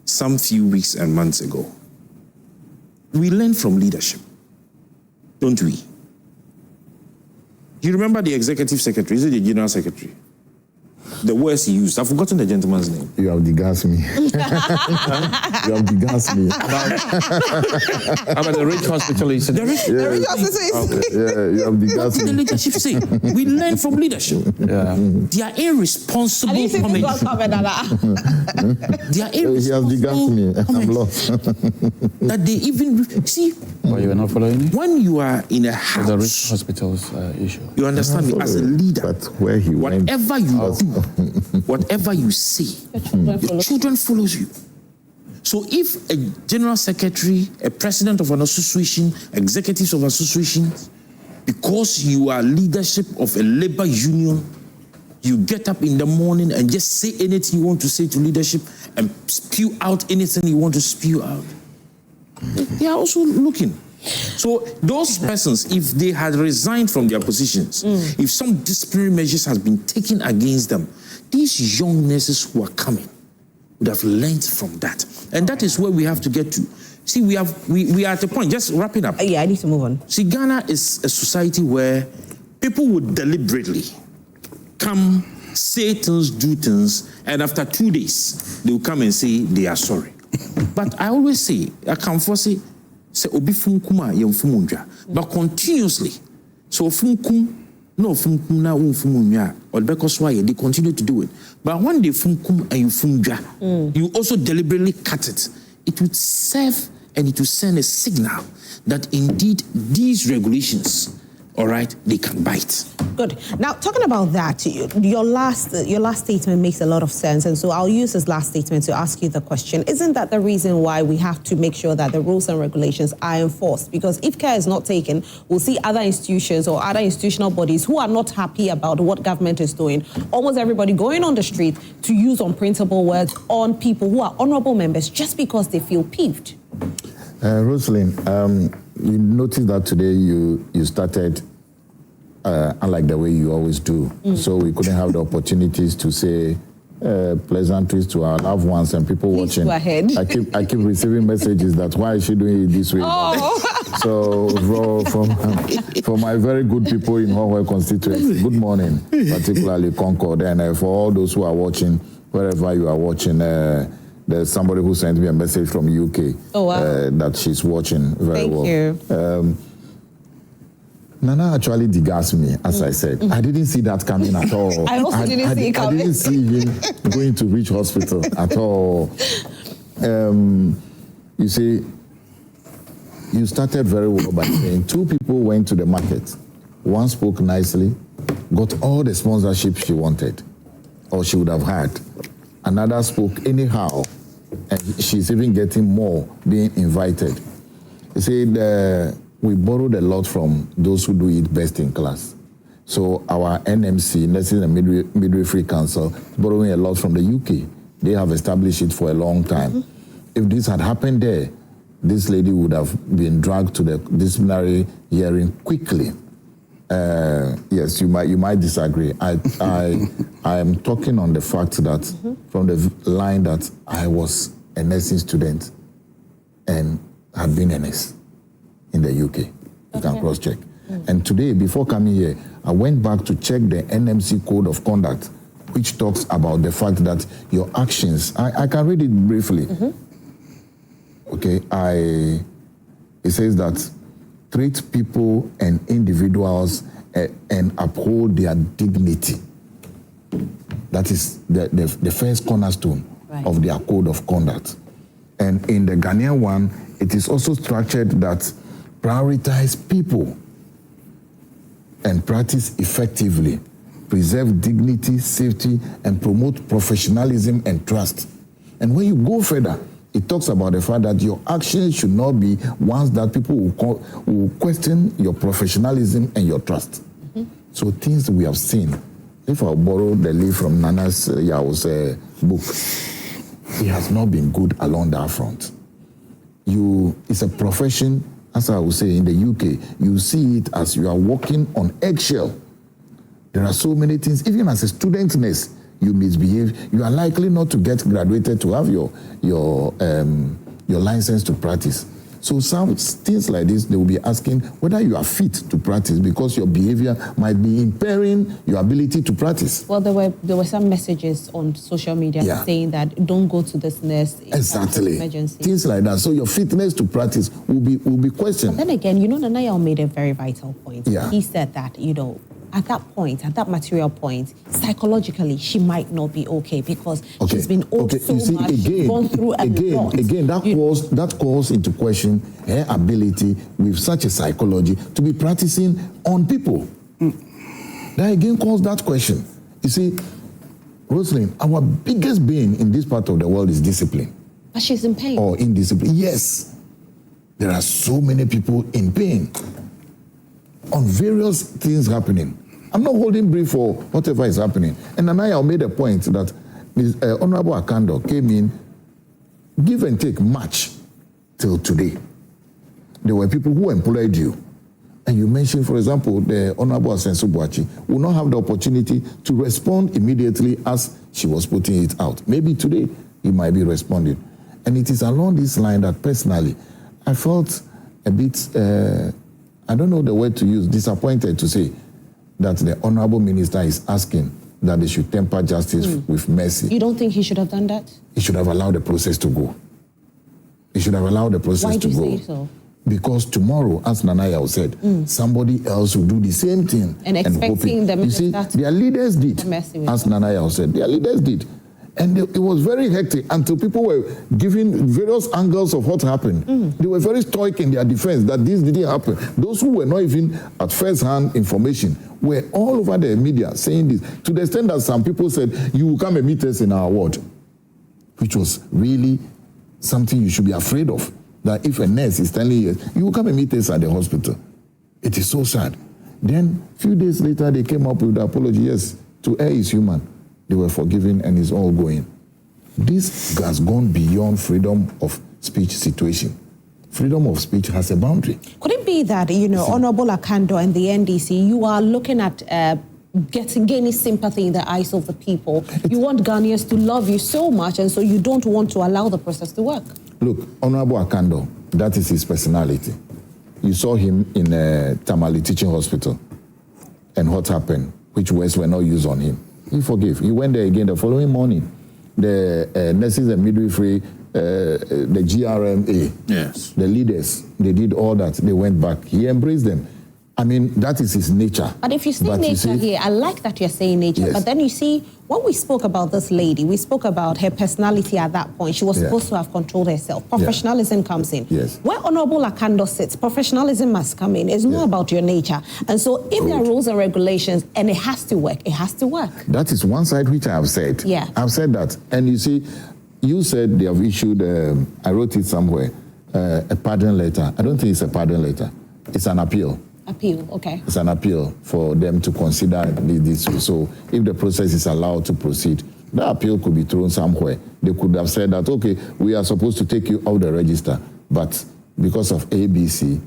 some few weeks and months ago? We learn from leadership, don't we? You remember the executive secretary? Is it the general secretary? The words he used. I've forgotten the gentleman's name. You have degassed me. You have degassed me. About the rich hospital, he said. The rich hospital. Okay. Yeah, you have degassed What did the me. leadership say? We learn from leadership. Yeah. They are irresponsible comments. They are He has degassed me. I'm lost. That they even see. But you are not following me? When you are in a The rich house, hospitals issue. you understand me as a leader. But where he went, Whatever you do, whatever you say, the children follows you. So if a general secretary, a president of an association, executives of associations, because you are leadership of a labor union, you get up in the morning and just say anything you want to say to leadership and spew out anything you want to spew out, they are also looking. So those persons, if they had resigned from their positions, if some disciplinary measures has been taken against them, these young nurses who are coming would have learned from that. And that is where we have to get to. See, we are at a point, just wrapping up. Yeah, I need to move on. See, Ghana is a society where people would deliberately come, say things, do things, and after 2 days, they will come and say they are sorry. But I always say, I can foresee, say obi funkuma ye mfumunja, but continuously, so funkum no funkum na unfumunja, or because why they continue to do it. But when they funkum and you funja, you also deliberately cut it. It would serve and it will send a signal that indeed these regulations, all right, they can bite. Good. Now, talking about that, your last statement makes a lot of sense, and so I'll use this last statement to ask you the question. Isn't that the reason why we have to make sure that the rules and regulations are enforced? Because if care is not taken, we'll see other institutions or other institutional bodies who are not happy about what government is doing. Almost everybody going on the street to use unprintable words on people who are honorable members just because they feel peeved. Rosalind, you noticed that today you started unlike the way you always do. So we couldn't have the opportunities to say pleasantries to our loved ones and people Please watching. go ahead. I keep receiving messages that why is she doing it this way? Oh. So for my very good people in Hong constituency, good morning, particularly Concord, and for all those who are watching, wherever you are watching, there's somebody who sent me a message from UK that she's watching very well. Thank you. Nana actually degassed me, as I said. I didn't see that coming at all. I also didn't see it coming. I didn't see him going to Rich Hospital at all. You see, you started very well by saying 2 people went to the market. One spoke nicely, got all the sponsorship she wanted, or she would have had. Another spoke anyhow, and she's even getting more being invited. You see, we borrowed a lot from those who do it best in class. So our NMC, Nursing and Midwifery Council, borrowing a lot from the UK. They have established it for a long time. If this had happened there, this lady would have been dragged to the disciplinary hearing quickly. Yes, you might disagree. I am talking on the fact that from the line that I was a nursing student and had been a nurse in the UK. You can cross-check. And today, before coming here, I went back to check the NMC Code of Conduct, which talks about the fact that your actions, I can read it briefly. Okay, it says that treat people and individuals and uphold their dignity. That is the first cornerstone of their code of conduct. And in the Ghanaian one, it is also structured that prioritize people and practice effectively, preserve dignity, safety, and promote professionalism and trust. And when you go further, it it talks about the fact that your actions should not be ones that people will question your professionalism and your trust. So things we have seen, if I borrow the leaf from Nana's Yao's book, it has not been good along that front. It's a profession, as I would say in the UK, you see it as you are walking on eggshell. There are so many things, even as a student nurse, you misbehave, you are likely not to get graduated to have your license to practice. So some things like this, they will be asking whether you are fit to practice because your behavior might be impairing your ability to practice. Well, there were some messages on social media saying that don't go to this nurse in exactly emergency. Things like that. So your fitness to practice will be questioned. But then again, Nanayao made a very vital point. Yeah. He said that, at that point, at that material point, psychologically, she might not be okay because she's been owed so much, gone through a lot. Again, that calls into question her ability with such a psychology to be practicing on people. That again calls that question. You see, Rosalind, our biggest bane in this part of the world is discipline. But she's in pain. Or indiscipline. Yes. There are so many people in pain on various things happening. I'm not holding brief for whatever is happening. And Anaya made a point that Honorable Akandoh came in, give and take much till today. There were people who employed you. And you mentioned, for example, the Honorable Asensu Boachi will not have the opportunity to respond immediately as she was putting it out. Maybe today you might be responding. And it is along this line that personally I felt a bit, I don't know the word to use, disappointed to say that the Honorable Minister is asking that they should temper justice with mercy. You don't think he should have done that? He should have allowed the process to go. He should have allowed the process to go. Why do you say so? Because tomorrow, as Nanaya said, somebody else will do the same thing. And expecting them you see, their leaders did, as Nanaya said, their leaders did. And it was very hectic until people were giving various angles of what happened. They were very stoic in their defense that this didn't happen. Those who were not even at first-hand information were all over the media saying this, to the extent that some people said, you will come and meet us in our ward, which was really something you should be afraid of. That if a nurse is telling you, you will come and meet us at the hospital. It is so sad. Then, a few days later, they came up with the apology. Yes, to err is human. They were forgiven and it's all going. This has gone beyond freedom of speech situation. Freedom of speech has a boundary. Could it be that, Honorable Akandoh and the NDC, you are looking at gaining sympathy in the eyes of the people? You want Ghanaians to love you so much, and so you don't want to allow the process to work? Look, Honorable Akandoh, that is his personality. You saw him in Tamale Teaching Hospital and what happened, which words were not used on him. He forgave. He went there again the following morning. The nurses and midwifery, the GRMA, yes, the leaders, they did all that. They went back. He embraced them. I mean, that is his nature. But if you say nature here, I like that you're saying nature. Yes. But then you see, when we spoke about this lady, we spoke about her personality at that point. She was supposed to have controlled herself. Professionalism comes in. Yes. Where Honorable Akandoh sits, professionalism must come in. It's not about your nature. And so if there are rules and regulations and it has to work, it has to work. That is one side which I have said. Yeah. I've said that. And you see, you said they have issued, I wrote it somewhere, a pardon letter. I don't think it's a pardon letter. It's an appeal. Appeal, okay. It's an appeal for them to consider this. So if the process is allowed to proceed, the appeal could be thrown somewhere. They could have said that, okay, we are supposed to take you off the register, but because of ABC,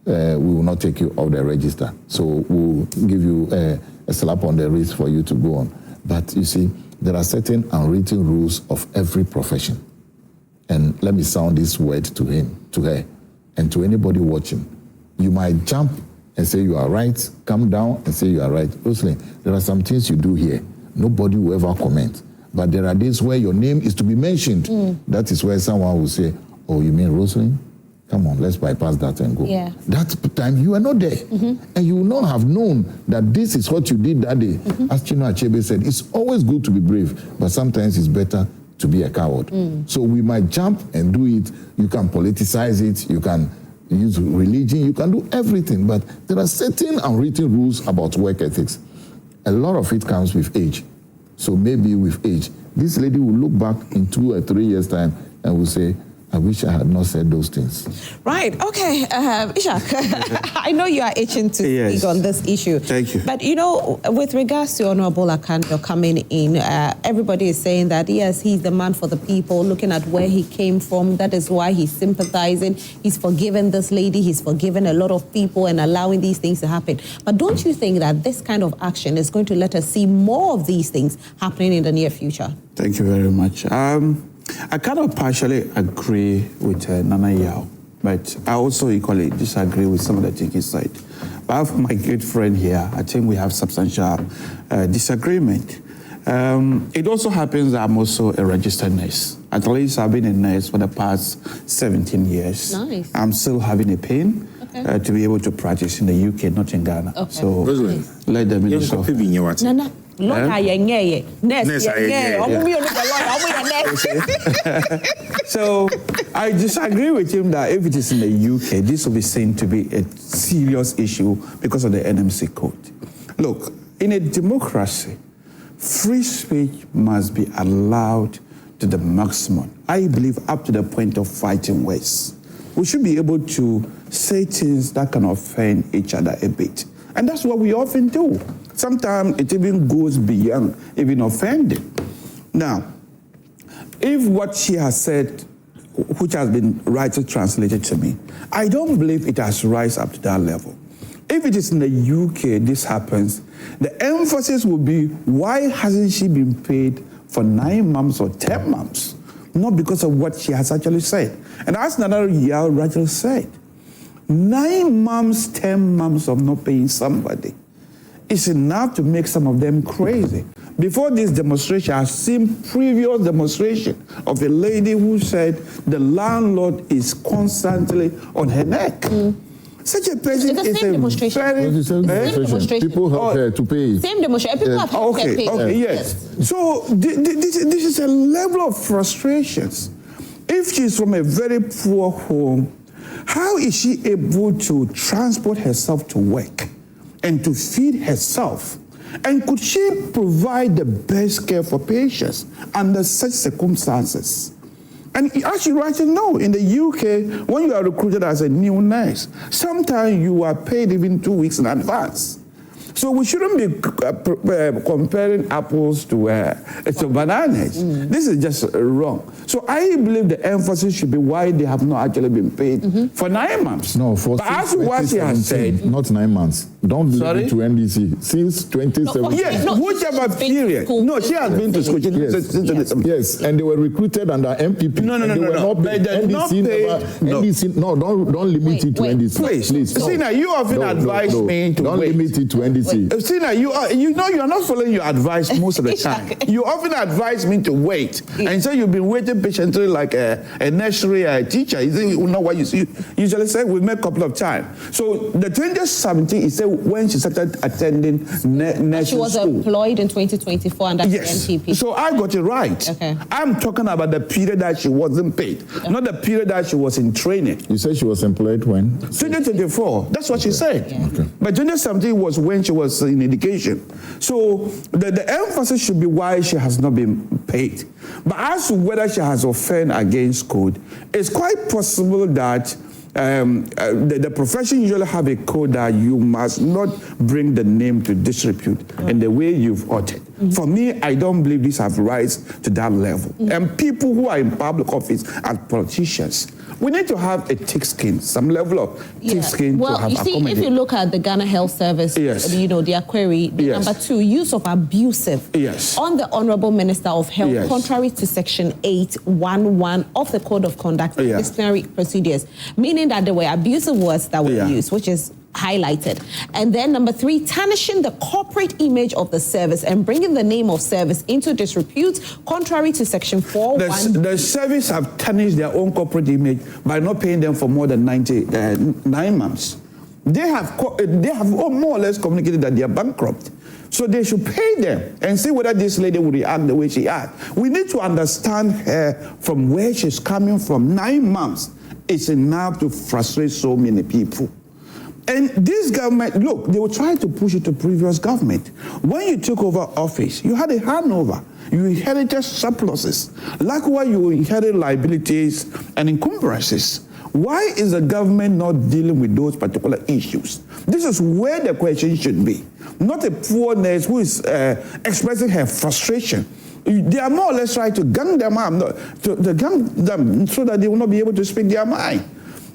we will not take you off the register. So we'll give you a slap on the wrist for you to go on. But you see, there are certain unwritten rules of every profession. And let me sound this word to him, to her, and to anybody watching. You might jump and say you are right, come down and say you are right. Rosalind, there are some things you do here. Nobody will ever comment. But there are days where your name is to be mentioned. That is where someone will say, oh, you mean Rosalind? Come on, let's bypass that and go. Yeah. That time you are not there. And you will not have known that this is what you did that day. As Chinua Achebe said, it's always good to be brave, but sometimes it's better to be a coward. So we might jump and do it. You can politicize it. You can use religion, you can do everything, but there are certain unwritten rules about work ethics. A lot of it comes with age. So maybe with age, this lady will look back in 2 or 3 years' time and will say, I wish I had not said those things. Right. Okay. Ishak, I know you are itching to speak on this issue. Thank you. But, you know, with regards to Honorable Akandoh coming in, everybody is saying that, yes, he's the man for the people, looking at where he came from. That is why he's sympathizing. He's forgiven this lady. He's forgiven a lot of people and allowing these things to happen. But don't you think that this kind of action is going to let us see more of these things happening in the near future? Thank you very much. I kind of partially agree with Nana Yao, but I also equally disagree with some of the things he said. But I have my good friend here. I think we have substantial disagreement. It also happens that I'm also a registered nurse. At least I've been a nurse for the past 17 years. Nice. I'm still having a pain to be able to practice in the UK, not in Ghana. Okay. So let them in the Nana. So I disagree with him that if it is in the UK, this will be seen to be a serious issue because of the NMC code. Look, in a democracy, free speech must be allowed to the maximum. I believe up to the point of fighting words. We should be able to say things that can offend each other a bit. And that's what we often do. Sometimes it even goes beyond even offending. Now, if what she has said, which has been rightly translated to me, I don't believe it has risen up to that level. If it is in the UK, this happens, the emphasis will be, why hasn't she been paid for 9 months or 10 months? Not because of what she has actually said. And as another Yao rightly said, 9 months, 10 months of not paying somebody is enough to make some of them crazy. Before this demonstration, I've seen previous demonstration of a lady who said the landlord is constantly on her neck. Such a person is a very... demonstration. People have to pay. Same demonstration. People have to get paid. Okay, yes. So this is a level of frustrations. If she's from a very poor home, how is she able to transport herself to work and to feed herself? And could she provide the best care for patients under such circumstances? And as you rightly know, in the UK, when you are recruited as a new nurse, sometimes you are paid even 2 weeks in advance. So we shouldn't be comparing apples to bananas. This is just wrong. So I believe the emphasis should be why they have not actually been paid for 9 months. No, for but as what she has said, not 9 months. Don't leave it to NDC. Since 2017. Yes, whichever period. No, she has been to school. Yes, and they were recruited under MPP. No. Don't limit it to NDC. Please. See now, you often advise me to don't limit it to NDC. See now, you are not following your advice most of the time. You often advise me to wait, and so you've been waiting patiently like a nursery teacher. You know what you usually say? We met a couple of times. So the 2017 is when she started attending nursing She was school. employed in 2024 under NPP. So I got it right. Okay. I'm talking about the period that she wasn't paid, not the period that she was in training. You said she was employed when? 2024. That's what she said. Yeah. Okay. But 2017 was when she was in education. So the emphasis should be why she has not been paid. But as to whether she has offended against code, it's quite possible that the profession usually have a code that you must not bring the name to disrepute in the way you've uttered. For me, I don't believe this have rise to that level. And people who are in public office as politicians, we need to have a thick skin, some level of thick skin to have Well, you see, if you look at the Ghana Health Service, you know, their query, number 2, use of abusive on the Honorable Minister of Health, contrary to Section 811 of the Code of Conduct and Disciplinary Procedures, meaning that there were abusive words that were used, which is highlighted. And then number 3, tarnishing the corporate image of the service and bringing the name of service into disrepute, contrary to Section 411. The service have tarnished their own corporate image by not paying them for more than 9 months. They have more or less communicated that they are bankrupt. So they should pay them and see whether this lady will react the way she acts. We need to understand her from where she's coming from. 9 months is enough to frustrate so many people. And this government, look, they were trying to push it to previous government. When you took over office, you had a handover. You inherited surpluses. Likewise, you inherit liabilities and encumbrances. Why is the government not dealing with those particular issues? This is where the question should be. Not a poor nurse who is expressing her frustration. They are more or less trying to gang them up, to gang them so that they will not be able to speak their mind.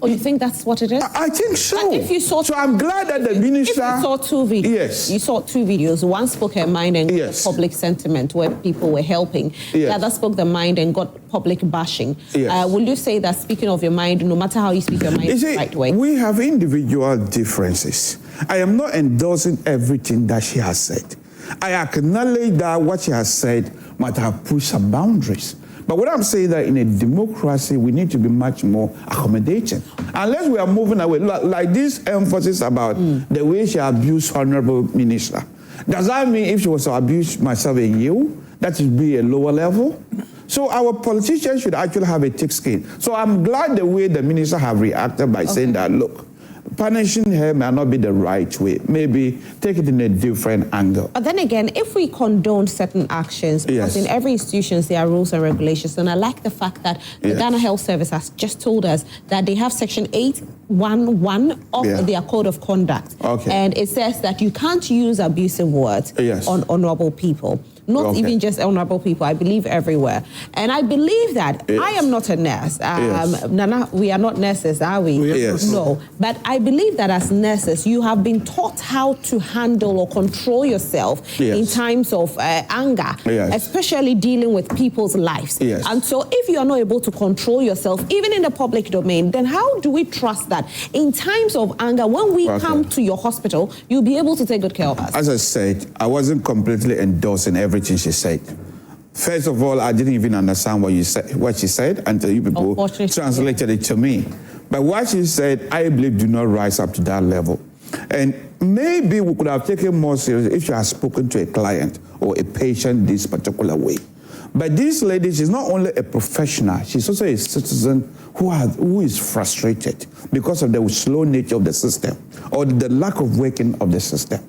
Oh, you think that's what it is? I think so. If you saw so I'm glad that the minister... If you saw two videos. Yes. You saw two videos. One spoke her mind and yes. got public sentiment where people were helping. Yes. The other spoke the mind and got public bashing. Yes. Will you say that speaking of your mind, no matter how you speak your mind, is the right way? We have individual differences. I am not endorsing everything that she has said. I acknowledge that what she has said might have pushed some boundaries. But what I'm saying that in a democracy, we need to be much more accommodating. Unless we are moving away, like this emphasis about the way she abused Honorable Minister. Does that mean if she was to abuse myself and you, that should be a lower level? So our politicians should actually have a thick skin. So I'm glad the way the minister have reacted by saying that, look, punishing her may not be the right way. Maybe take it in a different angle. But then again, if we condone certain actions, because in every institution there are rules and regulations, and I like the fact that the Ghana Health Service has just told us that they have Section 811 of their Code of Conduct. And it says that you can't use abusive words on honorable people. Not even just honorable people, I believe everywhere. And I believe that I am not a nurse. Nana, we are not nurses, are we? No. But I believe that as nurses, you have been taught how to handle or control yourself in times of anger, especially dealing with people's lives. And so if you are not able to control yourself, even in the public domain, then how do we trust that in times of anger, when we come to your hospital, you'll be able to take good care of us? As I said, I wasn't completely endorsing everything she said. First of all, I didn't even understand what she said until you people translated it to me. But what she said, I believe, do not rise up to that level. And maybe we could have taken more seriously if she had spoken to a client or a patient this particular way. But this lady, she's not only a professional, she's also a citizen who is frustrated because of the slow nature of the system or the lack of working of the system.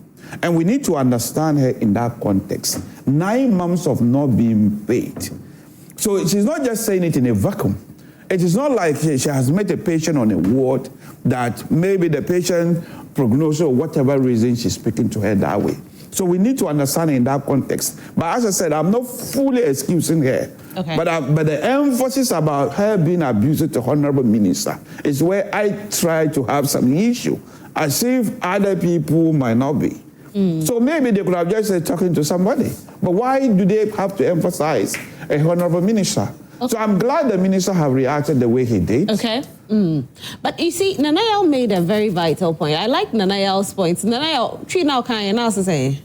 And we need to understand her in that context. 9 months of not being paid. So she's not just saying it in a vacuum. It is not like she has met a patient on a ward that maybe the patient prognosis or whatever reason she's speaking to her that way. So we need to understand in that context. But as I said, I'm not fully excusing her. But the emphasis about her being abusive to Honorable Minister is where I try to have some issue, as if other people might not be. So maybe they could have just said talking to somebody. But why do they have to emphasize a Honorable Minister? So I'm glad the minister have reacted the way he did. But you see, Nanayao made a very vital point. I like Nanayao's points. Nanayao, tree now can you now say?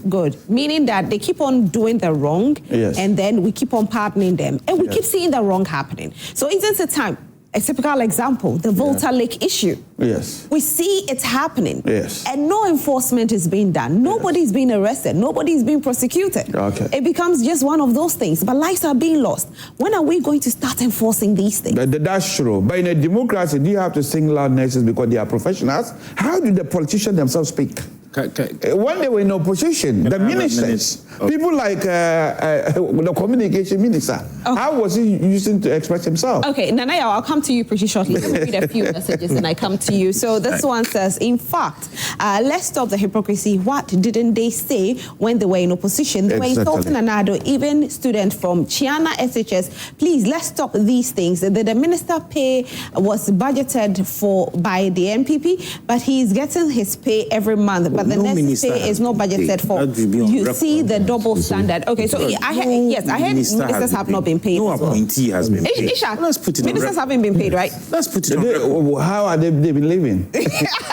Good. Meaning that they keep on doing the wrong, and then we keep on pardoning them, and we keep seeing the wrong happening. So isn't it time? A typical example, the Volta Lake issue. We see it happening. And no enforcement is being done. Nobody's being arrested. Nobody's being prosecuted. It becomes just one of those things. But lives are being lost. When are we going to start enforcing these things? That's true. But in a democracy, do you have to single out nurses because they are professionals? How do the politicians themselves speak? When they were in opposition, the ministers, people like the communication minister, how was he using to express himself? Nanaya, I'll come to you pretty shortly. Let me read a few messages and I come to you. So this one says, in fact, let's stop the hypocrisy. What didn't they say when they were in opposition? They were insulting Anado, even students from Chiana SHS. Please, let's stop these things. The minister pay was budgeted for by the MPP, but he's getting his pay every month. But the next pay is not budgeted for. You see the double standard. So I heard ministers have not been paid. No appointee has been paid. Let's put it ministers haven't been paid, right? Let's put it on record. How are they been living?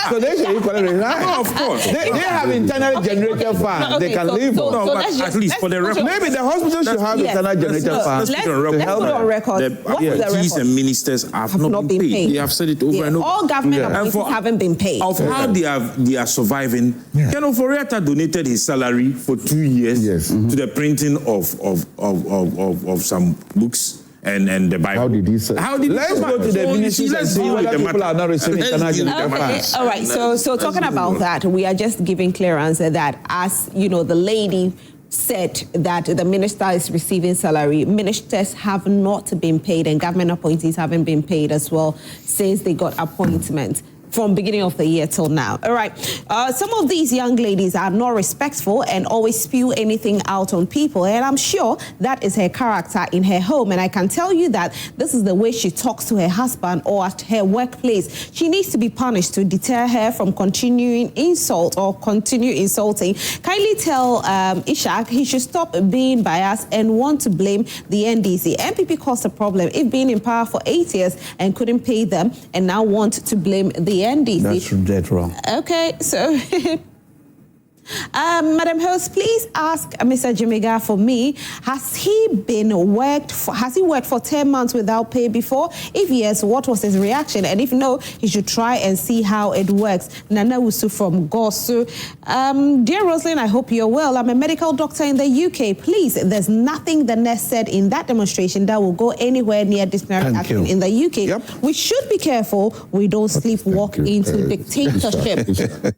So they should equally resign. No, of course. They have internal generator funds they can live on. No, but at least for the record. Maybe the hospital should have internal generator funds. Let's put on record. The appointees and ministers have not been paid. They have said it over and over. All government appointees haven't been paid. Of how they are surviving. Ken Oforiatta donated his salary for 2 years to the printing of some books and the Bible. How did he say? Let's go to the ministries and see whether people are not receiving international funds. All right. So talking about that, we are just giving clearance that, as you know, the lady said that the minister is receiving salary. Ministers have not been paid, and government appointees haven't been paid as well since they got appointment from beginning of the year till now. All right. Some of these young ladies are not respectful and always spew anything out on people. And I'm sure that is her character in her home. And I can tell you that this is the way she talks to her husband or at her workplace. She needs to be punished to deter her from continuing insult or continue insulting. Kindly tell Ishak he should stop being biased and want to blame the NDC. MPP caused a problem if being in power for 8 years and couldn't pay them and now want to blame the NDC. That's dead wrong. Okay, so Madam Host, please ask Mr. Dzimega for me. Has he worked for 10 months without pay before? If yes, what was his reaction? And if no, he should try and see how it works. Nana Wusu from Gosu. Dear Rosalind, I hope you're well. I'm a medical doctor in the UK. Please, there's nothing the nurse said in that demonstration that will go anywhere near disciplinary action in the UK. Yep. We should be careful we don't sleepwalk into dictatorship.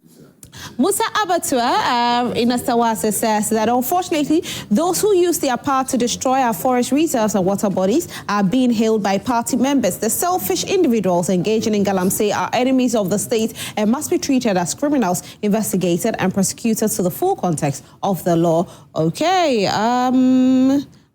Musa Abatua in Astawase says that unfortunately, those who use their power to destroy our forest reserves and water bodies are being hailed by party members. The selfish individuals engaging in galamsey are enemies of the state and must be treated as criminals, investigated and prosecuted to the full context of the law. Okay,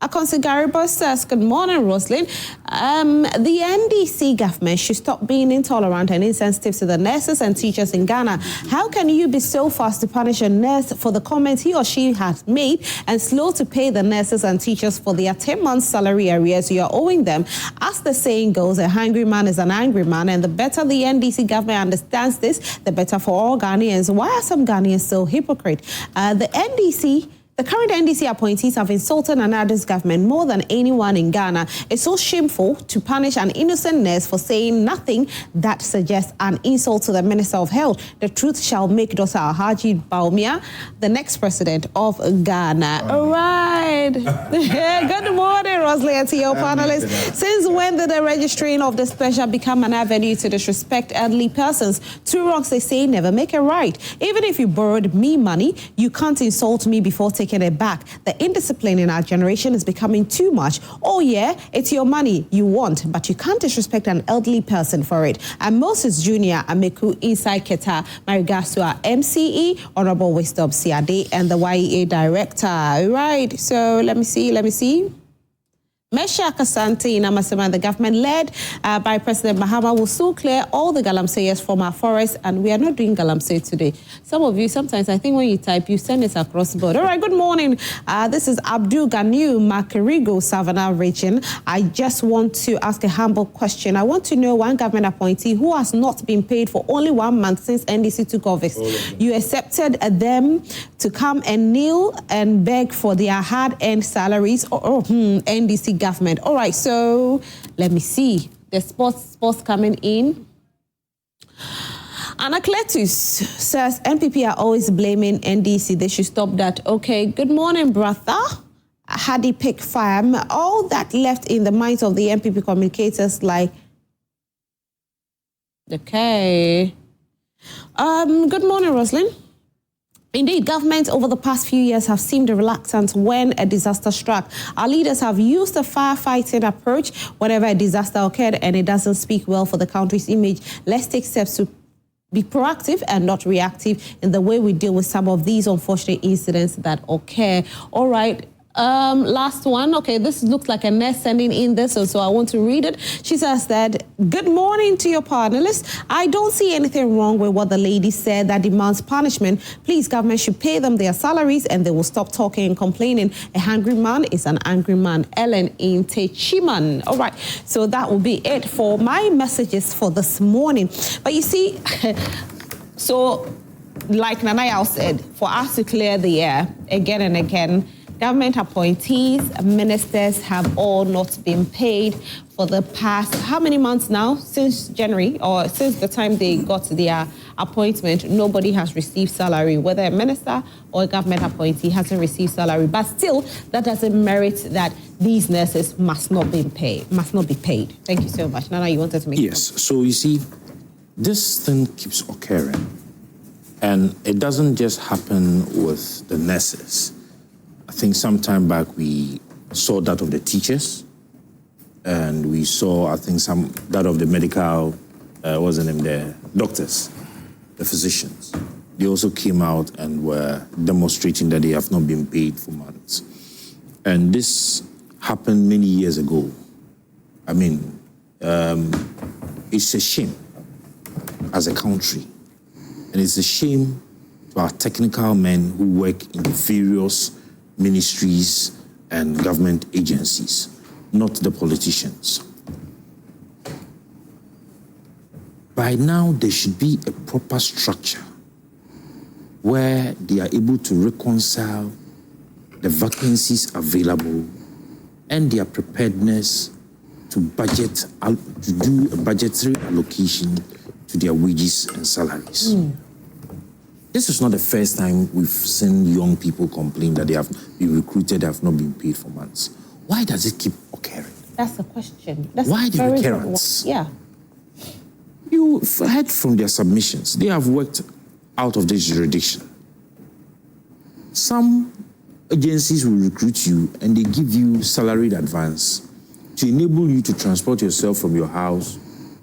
Akandoh Garibo says, good morning, Rosalind. The NDC government should stop being intolerant and insensitive to the nurses and teachers in Ghana. How can you be so fast to punish a nurse for the comments he or she has made and slow to pay the nurses and teachers for their 10 months salary arrears you are owing them? As the saying goes, a hungry man is an angry man, and the better the NDC government understands this, the better for all Ghanaians. Why are some Ghanaians so hypocrite? The current NDC appointees have insulted Nanado's government more than anyone in Ghana. It's so shameful to punish an innocent nurse for saying nothing that suggests an insult to the Minister of Health. The truth shall make Dr. Alhaji Baumia the next president of Ghana. All right. Good morning, Rosalind, to your panelists. Since when did the registering of the special become an avenue to disrespect elderly persons? Two wrongs, they say, never make a right. Even if you borrowed me money, you can't insult me before taking it back. The indiscipline in our generation is becoming too much. Oh yeah, it's your money you want, but you can't disrespect an elderly person for it. And Moses Jr. Ameku inside Keta, my regards to our MCE, Honorable Wisdom Siade, and the YEA Director. Right, so let me see. Mesha Kasante in Amasema, the government led by President Mahama will soon clear all the galamseyers from our forests, and we are not doing galamsey today. Some of you, sometimes I think when you type, you send it across the board. All right, good morning. This is Abdul Ganiu, Makarigo, Savannah region. I just want to ask a humble question. I want to know one government appointee who has not been paid for only 1 month since NDC took office. You accepted them to come and kneel and beg for their hard-earned salaries. NDC government. All right, so let me see. The sports coming in. Anacletus says NPP are always blaming NDC. They should stop that. Okay, good morning, brother. Hadi Pick Farm. All that left in the minds of the NPP communicators like... Okay. Good morning, Rosalind. Indeed, governments over the past few years have seemed reluctant when a disaster struck. Our leaders have used a firefighting approach whenever a disaster occurred, and it doesn't speak well for the country's image. Let's take steps to be proactive and not reactive in the way we deal with some of these unfortunate incidents that occur. All right. Last one. Okay, this looks like a nurse sending in this, so I want to read it. She says that, good morning to your panelists. I don't see anything wrong with what the lady said that demands punishment. Please, government should pay them their salaries and they will stop talking and complaining. A hungry man is an angry man. Ellen in Techiman. All right, so that will be it for my messages for this morning. But you see, so like Nanayao said, for us to clear the air again and again, Government appointees, ministers have all not been paid for the past, how many months now? Since January, or since the time they got their appointment, nobody has received salary. Whether a minister or a government appointee hasn't received salary. But still, that doesn't merit that these nurses must not be paid. Thank you so much. Nana, you wanted to make Yes, so you see, this thing keeps occurring. And it doesn't just happen with the nurses. I think some time back we saw that of the teachers, and we saw, I think, that of the medical, what's the name there, doctors, the physicians. They also came out and were demonstrating that they have not been paid for months. And this happened many years ago. I mean, it's a shame as a country. And it's a shame to our technical men who work in the various ministries and government agencies, not the politicians. By now, there should be a proper structure where they are able to reconcile the vacancies available and their preparedness to do a budgetary allocation to their wages and salaries. This is not the first time we've seen young people complain that they have been recruited, have not been paid for months. Why does it keep occurring? That's the question. Why the recurrence? Yeah. You've heard from their submissions. They have worked out of this jurisdiction. Some agencies will recruit you and they give you salaried advance to enable you to transport yourself from your house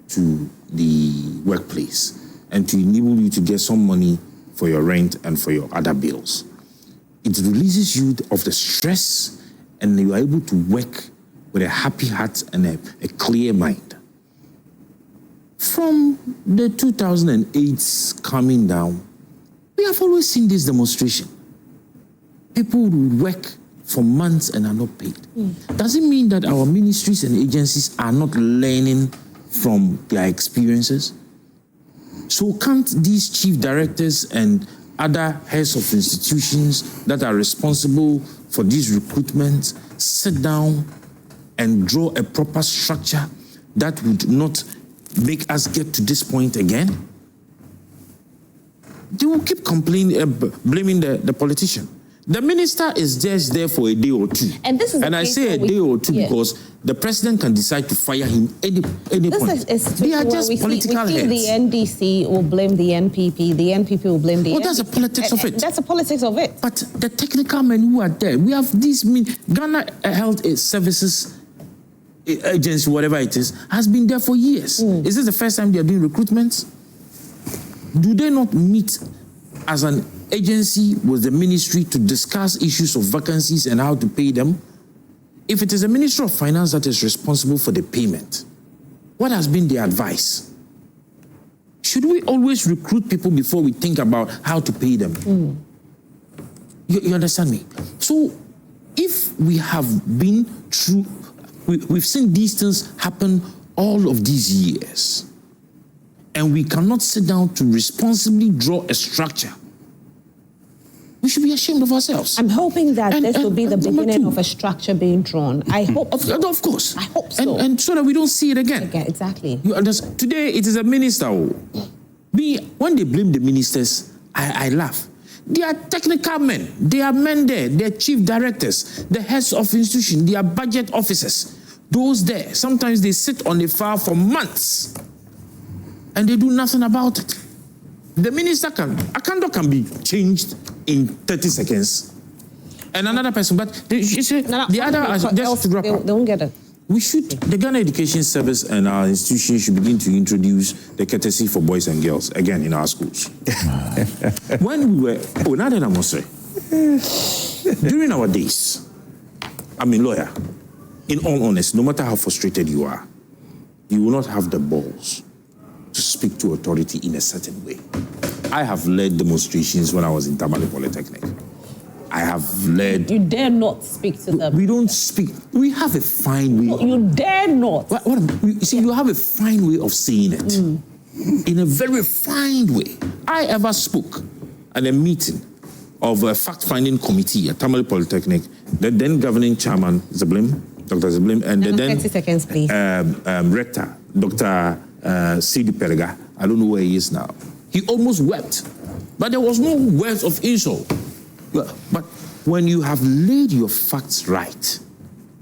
to the workplace and to enable you to get some money for your rent and for your other bills. It releases you of the stress and you are able to work with a happy heart and a clear mind. From the 2008 coming down, we have always seen this demonstration. People would work for months and are not paid. Does it mean that our ministries and agencies are not learning from their experiences? So can't these chief directors and other heads of institutions that are responsible for these recruitments sit down and draw a proper structure that would not make us get to this point again? They will keep complaining, blaming the politician. The minister is just there for a day or two. And this is I say a day or two because the president can decide to fire him any point. They are just political heads. The NDC will blame the NPP, the NPP will blame the NPP. That's the politics of it. That's the politics of it. But the technical men who are there, we have these, Ghana Health Services Agency, whatever it is, has been there for years. Is this the first time they are doing recruitments? Do they not meet as an agency with the ministry to discuss issues of vacancies and how to pay them? If it is the Ministry of Finance that is responsible for the payment, what has been the advice? Should we always recruit people before we think about how to pay them? You understand me? So if we have been through, we've seen these things happen all of these years, and we cannot sit down to responsibly draw a structure, we should be ashamed of ourselves. I'm hoping that this will be the beginning of a structure being drawn. I hope so. Of course. I hope so. And so that we don't see it again. Yeah, exactly. You understand? Today, it is a minister. When they blame the ministers, I laugh. They are technical men. They are men there. They are chief directors, the heads of institutions, they are budget officers. Those there, sometimes they sit on the file for months and they do nothing about it. The minister Akandoh can be changed in 30 seconds. And another person, but the other, just to wrap up, they won't get it. The Ghana Education Service and our institutions should begin to introduce the courtesy for boys and girls again in our schools. When we were, now that I must say, during our days, I'm a lawyer. In all honesty, no matter how frustrated you are, you will not have the balls to speak to authority in a certain way. I have led demonstrations when I was in Tamale Polytechnic. I have led... You dare not speak to them. We don't speak. We have a fine way. No, you dare not. You see, you have a fine way of saying it. In a very fine way. I ever spoke at a meeting of a fact-finding committee at Tamale Polytechnic, the then governing chairman, Dr. Ziblim, and the then 30 seconds, please. rector, Dr. Sidi Perega. I don't know where he is now. He almost wept, but there was no words of insult. But when you have laid your facts right,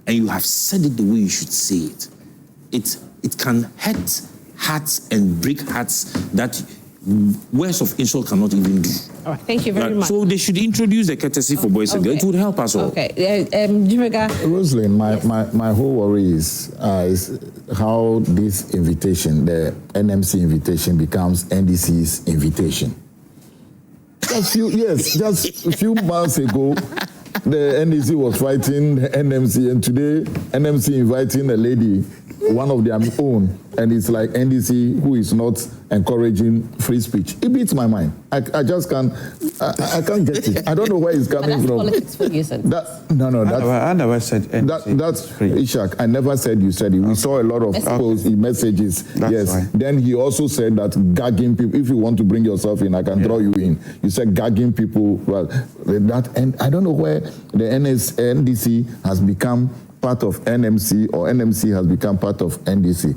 and you have said it the way you should say it, it can hurt hearts and break hearts that words of insult cannot even do. All right, thank you very much. So they should introduce the courtesy for boys and girls. It would help us all. Okay, Dzimega. Rosalind, my whole worry is how this invitation, the NMC invitation, becomes NDC's invitation. Just a few months ago, the NDC was fighting the NMC, and today NMC inviting a lady, one of their own, and it's like NDC who is not encouraging free speech. It beats my mind. I just can't. I can't get it. I don't know where it's coming from. Politics for you, sir. I never said NDC. That's Ishak. I never said you said it. We saw a lot of posts, messages. That's right. Then he also said that gagging people. If you want to bring yourself in, I can draw you in. You said gagging people. Well, and I don't know where the NDC has become part of NMC, or NMC has become part of NDC.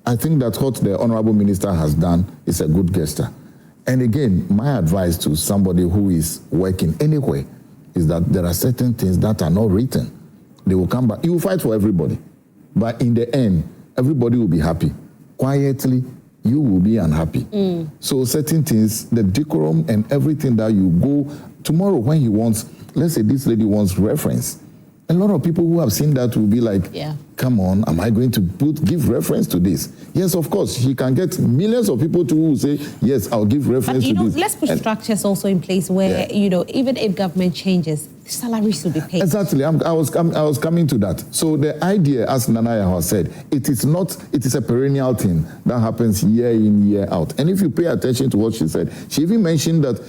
I think that what the Honorable Minister has done is a good gesture. And again, my advice to somebody who is working anywhere is that there are certain things that are not written. They will come back. You will fight for everybody. But in the end, everybody will be happy. Quietly, you will be unhappy. So certain things, the decorum and everything that you go, tomorrow when he wants, let's say this lady wants reference, a lot of people who have seen that will be like, come on, am I going to give reference to this? Yes, of course. He can get millions of people to who say, yes, I'll give reference to this. Let's put structures also in place where, even if government changes, salaries will be paid. Exactly. I was coming to that. So the idea, as Nanaya has said, it is a perennial thing that happens year in, year out. And if you pay attention to what she said, she even mentioned that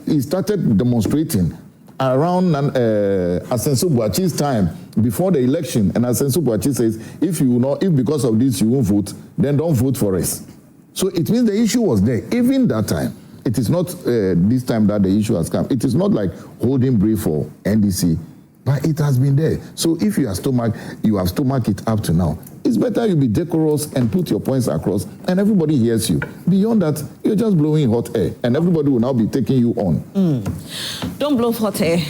he started demonstrating around Asensu Boachi's time before the election, and Asensu Boachi says, if because of this you won't vote, then don't vote for us. So it means the issue was there even that time. It is not this time that the issue has come. It is not like holding brief for NDC, but it has been there. So if you have stomach it up to now, it's better you be decorous and put your points across, and everybody hears you. Beyond that, you're just blowing hot air, and everybody will now be taking you on. Don't blow hot air.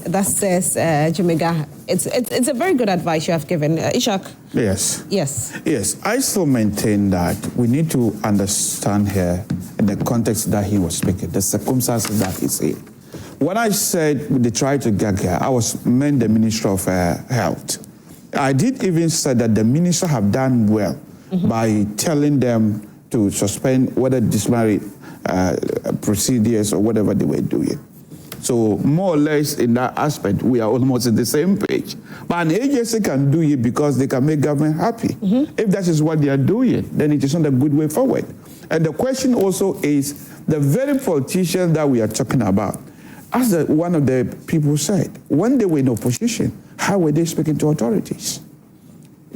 That says Dzimega. It's a very good advice you have given. Ishak? Yes. I still maintain that we need to understand here in the context that he was speaking, the circumstances that he's in. When I said they tried to gag her, I meant the Minister of Health. I did even say that the minister have done well by telling them to suspend whether disciplinary procedures or whatever they were doing. So more or less in that aspect, we are almost on the same page. But an agency can do it because they can make government happy. If that is what they are doing, then it is not a good way forward. And the question also is, the very politicians that we are talking about, as one of the people said, when they were in opposition, how were they speaking to authorities?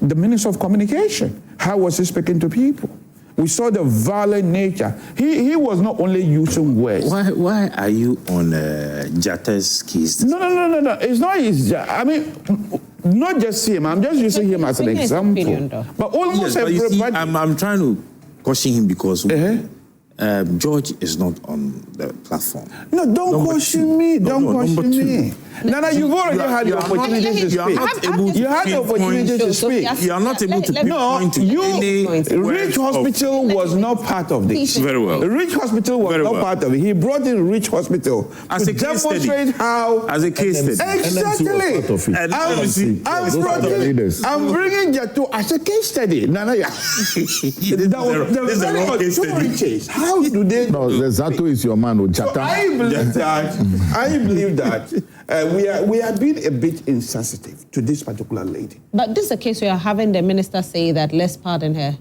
The Minister of Communication, how was he speaking to people? We saw the violent nature. He was not only using words. Why are you on Jatta's case? No. It's not his. I mean, not just him. I'm just using him as an example. But almost everybody. I'm trying to caution him because George is not on the platform. No, don't question me. Don't question me. Nana, you've already had the opportunity to speak. You had the opportunity to speak. You are not able to pinpoint to any. Rich Hospital was not part of this. Very well. Rich Hospital was not part of it. He brought in Rich Hospital to demonstrate how. As a case study. Exactly. I'm bringing Jatto as a case study. Nana, how do they? No, Zato is your man, Jatta. So I believe that. We are being a bit insensitive to this particular lady. But this is a case where you're having the minister say that let's pardon her.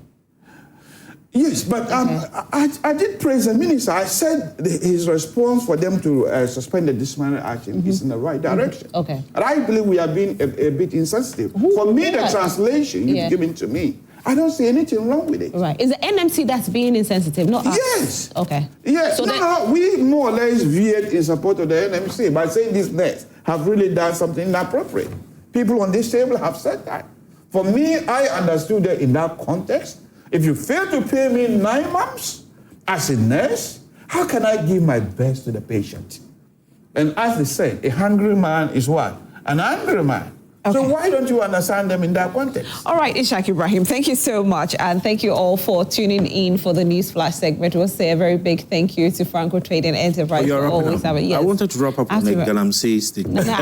Yes, but I did praise the minister. I said his response for them to suspend the disciplinary action is in the right direction. Okay. And I believe we are being a bit insensitive. For me, the translation you've given to me, I don't see anything wrong with it. Right. Is the NMC that's being insensitive? Not us? Yes. Okay. Yes. So no, we more or less veered in support of the NMC by saying these nurses have really done something inappropriate. People on this table have said that. For me, I understood that in that context. If you fail to pay me 9 months as a nurse, how can I give my best to the patient? And as they said, a hungry man is what? An angry man. Okay. So why don't you understand them in that context? All right, Ishaq Ibrahim, thank you so much. And thank you all for tuning in for the News Flash segment. We'll say a very big thank you to Franco Trading Enterprise for always having. Yes. I wanted to wrap up on the Galamsey statement. You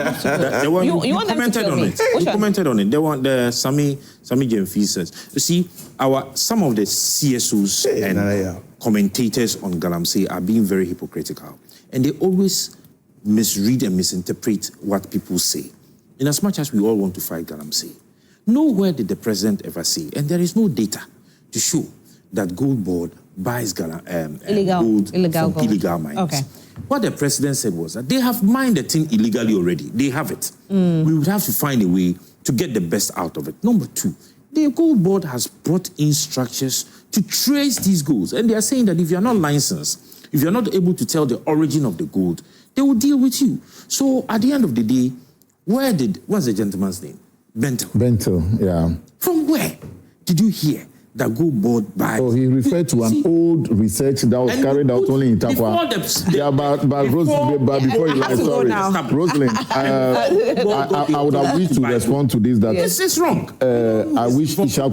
commented on it. You commented on it. They want the Sami Jemfi says. You see, some of the CSOs and commentators on Galamsey are being very hypocritical. And they always misread and misinterpret what people say. In as much as we all want to fight Galamsey, nowhere did the president ever say, and there is no data to show that Gold Board buys gold from illegal mines. Okay. What the president said was that they have mined the thing illegally already. They have it. We would have to find a way to get the best out of it. Number 2, the Gold Board has brought in structures to trace these golds. And they are saying that if you're not licensed, if you're not able to tell the origin of the gold, they will deal with you. So at the end of the day, what's the gentleman's name? Bento, yeah. From where did you hear that Gold Board buys? Oh, he referred to an old research that was carried out only in Takwa. Before you like, sorry, Rosalind, I would have wished to respond to this. That this is wrong. I wish Ishaq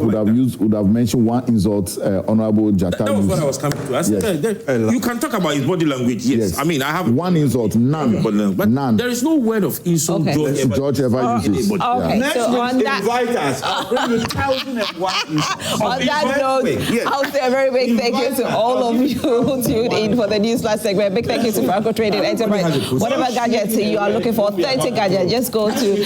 would have mentioned one insult, Honorable Jatta. That was what I was coming to. I said, you can talk about his body language. Yes. I mean, I have one insult, none. But none. There is no word of insult George ever uses. Okay. Next week, invite us. I'll bring you 1,001 that note, I'll say a very big thank you to all of you who tuned in for the News Flash segment. Big thank you to Franco Trading Enterprise. Whatever gadgets you are looking for, authentic gadgets, just go to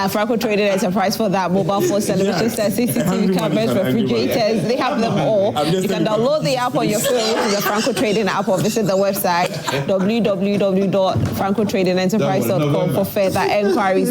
Franco Trading Enterprise for that. Mobile phones, television sets, CCTV cameras, refrigerators, they have them all. You can download the app on your phone, which is the Franco Trading app, or visit the website www.francotradingenterprise.com for further enquiries.